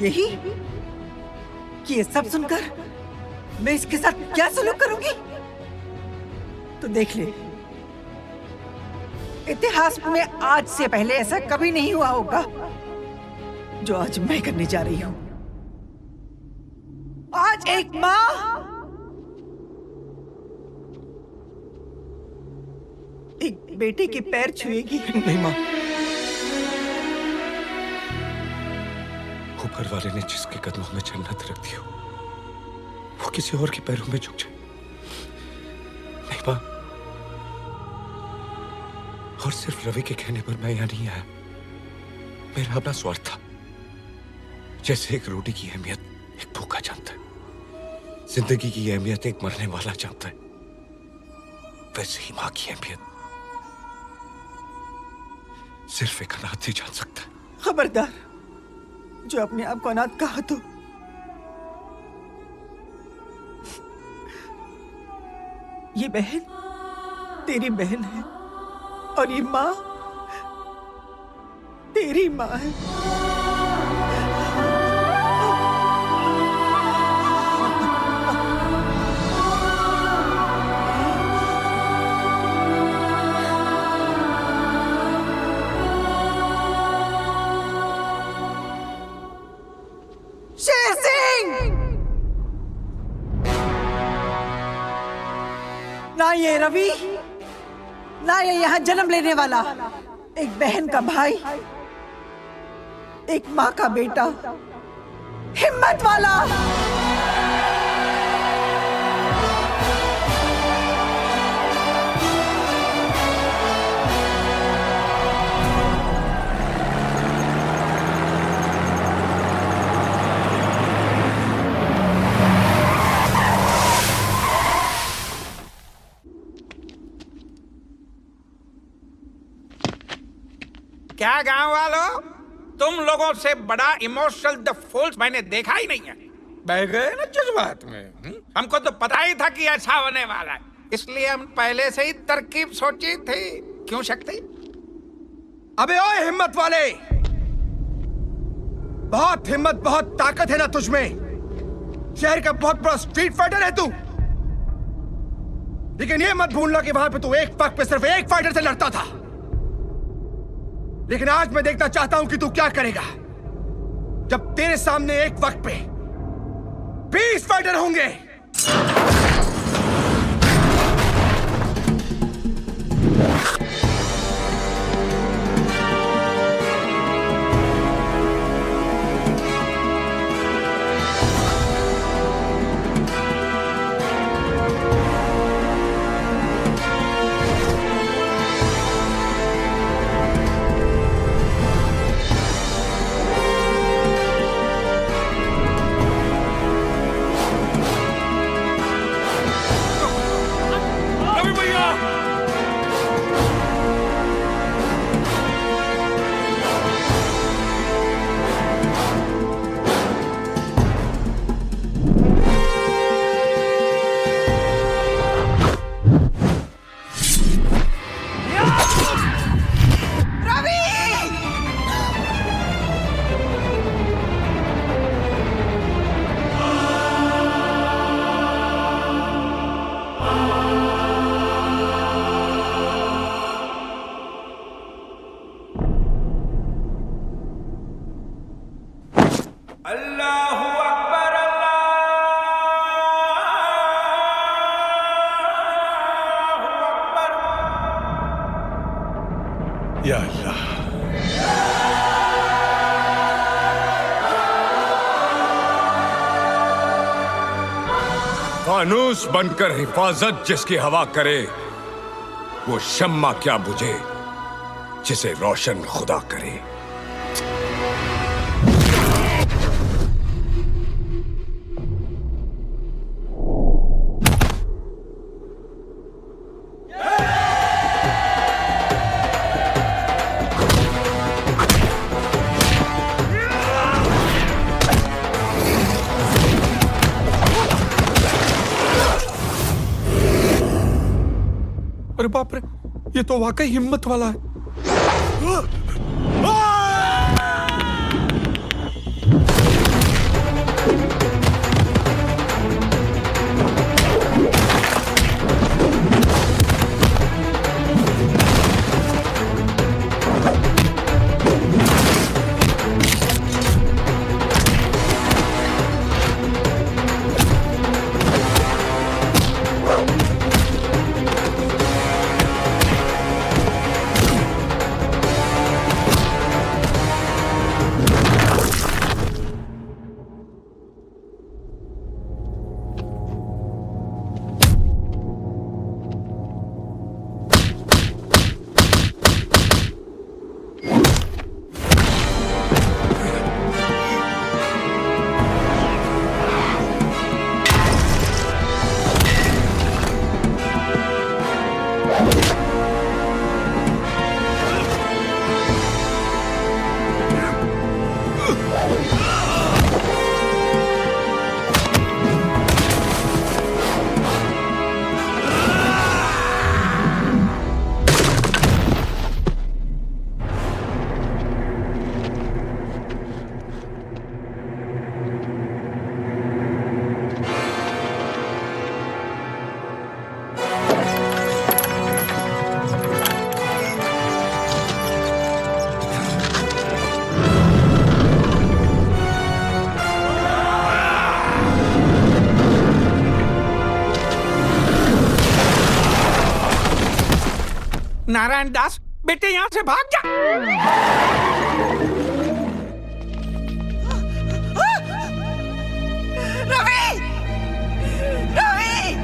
यही कि ये सब सुनकर मैं इसके साथ क्या सलूक करूंगी? तो देख ले, इतिहास में आज से पहले ऐसा कभी नहीं हुआ होगा जो आज मैं करने जा रही हूं। आज एक माँ एक बेटे के पैर छुएगी। नहीं माँ, ऊपर वाले ने जिसके कदमों में जन्नत रख दी हो, वो किसी और के पैरों में झुक जाए। नहीं माँ, और सिर्फ रवि के कहने पर मैं यहाँ नहीं आया। मेरा अपना स्वार्थ था। जैसे एक रोटी की अहमियत एक भूखा जानता है, जिंदगी की अहमियत एक मरने वाला जानता है, वैसे ही माँ की अहमियत सिर्फ एक अनाथ ही जान सकता है। खबरदार, जो अपने आप को अनाथ कहा तो ये बहन तेरी बहन है और ये माँ तेरी माँ है। शेर सिंह! ना ये रवि, ना ये यहाँ जन्म लेने वाला, एक बहन का भाई, एक माँ का बेटा, हिम्मत वाला। वालों, तुम लोगों से बड़ा इमोशनल द फूल्स मैंने देखा ही नहीं है। बह गए ना जज्बात में। हमको तो पता ही था कि ऐसा होने वाला है, इसलिए हम पहले से ही तरकीब सोची थी। क्यों शक्ति? अबे ओए हिम्मत वाले, बहुत हिम्मत बहुत ताकत है ना तुझमें। शहर का बहुत बड़ा स्ट्रीट फाइटर है तू, लेकिन ये मत भूलना कि वहां पे तू एक वक्त पे सिर्फ एक फाइटर से लड़ता था। लेकिन आज मैं देखना चाहता हूं कि तू क्या करेगा जब तेरे सामने एक वक्त पे 20 फाइटर होंगे। या अल्लाह, फानूस बनकर हिफाजत जिसकी हवा करे, वो शम्मा क्या बुझे जिसे रोशन खुदा करे। अरे बाप रे, ये तो वाकई हिम्मत वाला है। नारायण दास, बेटे यहाँ से भाग जा। रवि! रवि!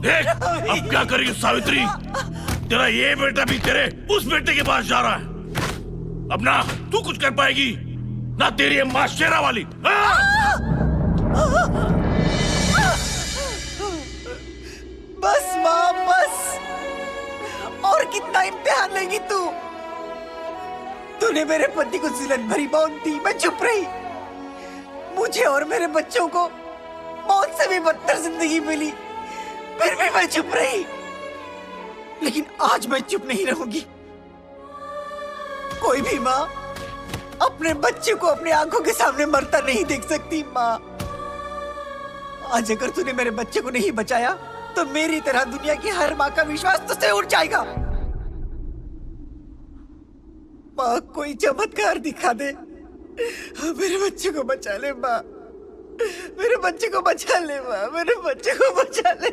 देख अब क्या करेगी सावित्री। तेरा ये बेटा भी तेरे उस बेटे के पास जा रहा है। अब ना तू कुछ कर पाएगी ना तेरी ये मां शेरा वाली। बस माँ बस, और कितना इम्तिहान लेगी तू? तूने मेरे पति को जिलन भरी मौत दी, मैं चुप रही। मुझे और मेरे बच्चों को मौत से भी बदतर जिंदगी मिली, फिर भी मैं चुप रही। लेकिन आज मैं चुप नहीं रहूंगी। कोई भी माँ अपने बच्चे को अपनी आंखों के सामने मरता नहीं देख सकती। माँ, आज अगर तूने मेरे बच्चे को नहीं बचाया तो मेरी तरह दुनिया की हर माँ का विश्वास तुझसे उठ जाएगा। माँ, कोई चमत्कार दिखा दे, मेरे बच्चे को बचा ले। माँ, मेरे बच्चे को बचा ले। माँ, मेरे बच्चे को बचा ले।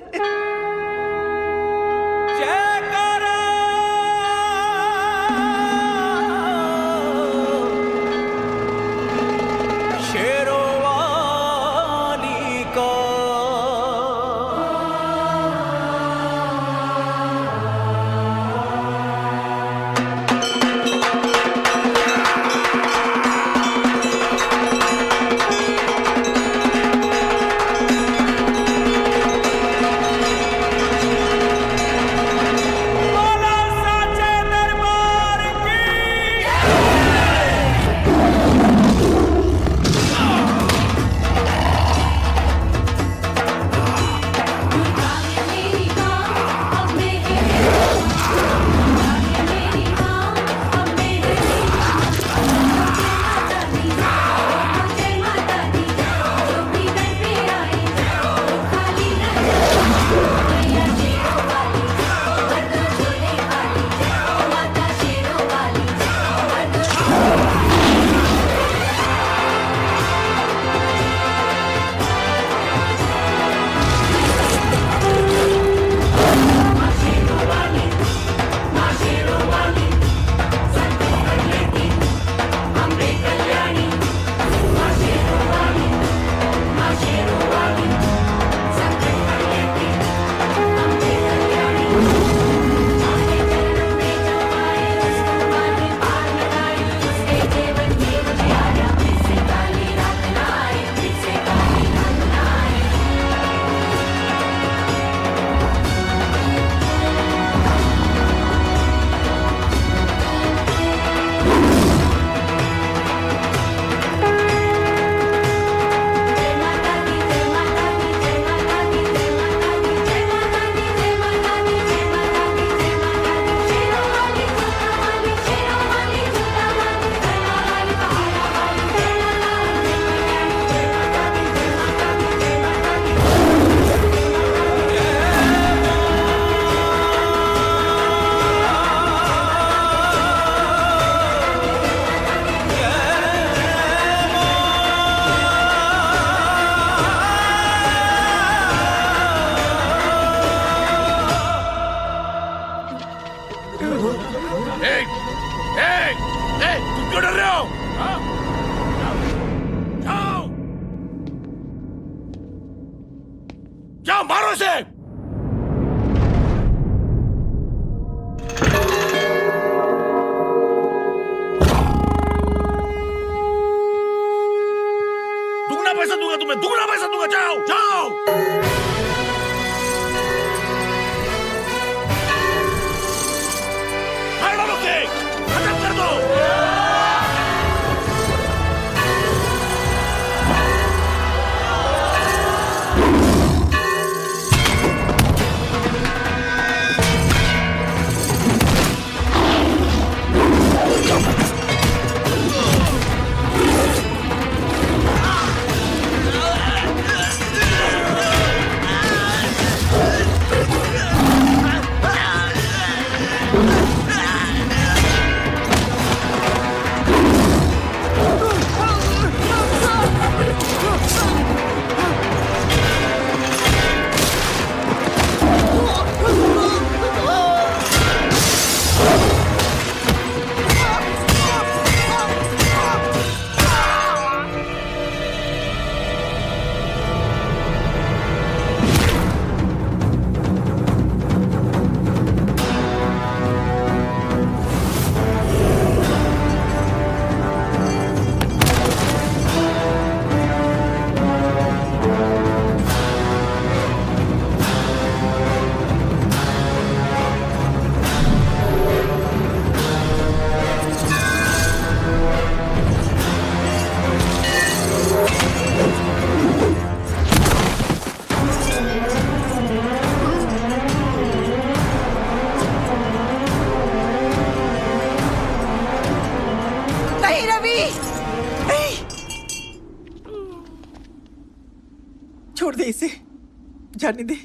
जाने दे।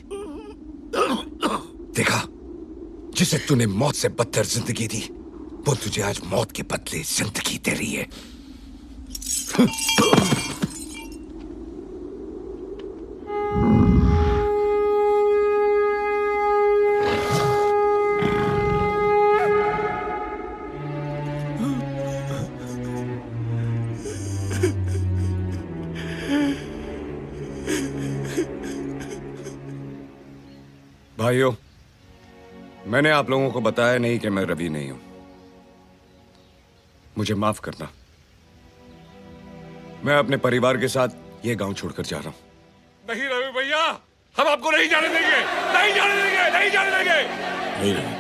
देखा, जिसे तूने मौत से बदतर जिंदगी दी, वो तुझे आज मौत के बदले जिंदगी दे रही है। भाइयों, मैंने आप लोगों को बताया नहीं कि मैं रवि नहीं हूं। मुझे माफ करना। मैं अपने परिवार के साथ ये गांव छोड़कर जा रहा हूं। नहीं रवि भैया, हम आपको नहीं जाने देंगे, नहीं जाने देंगे, नहीं जाने देंगे। नहीं रवि,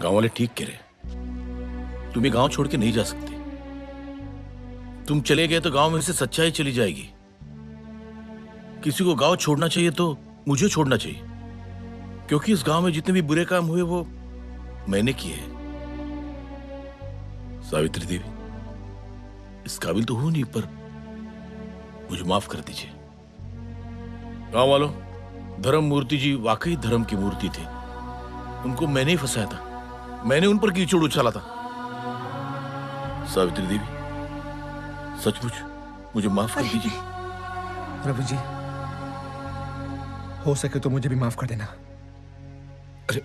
गांव वाले ठीक कह रहे। तुम ये गांव छोड़ के नहीं जा सकते। तुम चले गए तो गांव में से सच्चाई चली जाएगी। किसी को गांव छोड़ना चाहिए तो मुझे छोड़ना चाहिए, क्योंकि इस गांव में जितने भी बुरे काम हुए वो मैंने किए हैं। सावित्री देवी, इस काबिल तो हूं नहीं, पर मुझे माफ कर दीजिए। गांव वालों, धर्म मूर्ति जी वाकई धर्म की मूर्ति थे। उनको मैंने ही फंसाया था, मैंने उन पर कीचड़ उछाला था। सावित्री देवी, सचमुच मुझे माफ कर दीजिए। रवि जी, हो सके तो मुझे भी माफ कर देना। अरे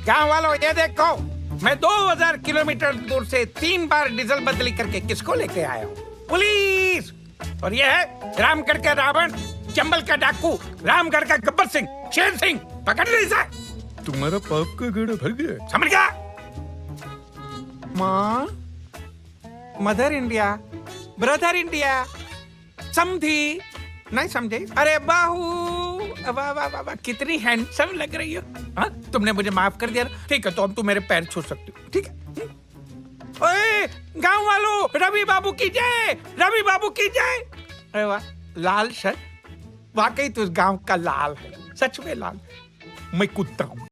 गांव वालों, ये देखो, मैं 2000 किलोमीटर दूर से 3 बार डीजल बदली करके किसको लेके आया हूँ? पुलिस। और ये है रामगढ़ का रावण, चंबल का डाकू, रामगढ़ का गब्बर सिंह, शेर सिंह। पकड़ ली इसे। तुम्हारा पाप का घड़ा भर गया। समझ गया? माँ, मदर इंडिया, ब्रदर इंडिया, समझी? नहीं समझे? अरे बाहू, वाह वाह वाह, कितनी हैंडसम लग रही हो। हाँ, तुमने मुझे माफ कर दिया ना? ठीक है, तो अब तुम मेरे पैर छू सकते हो। ठीक है। ओए, गांव वालों, रवि बाबू की जय, रवि बाबू की जय। अरे वाह, लाल शर्ट, वाकई तू इस गांव का लाल है, सच में लाल। मैं कुत्ता हूँ।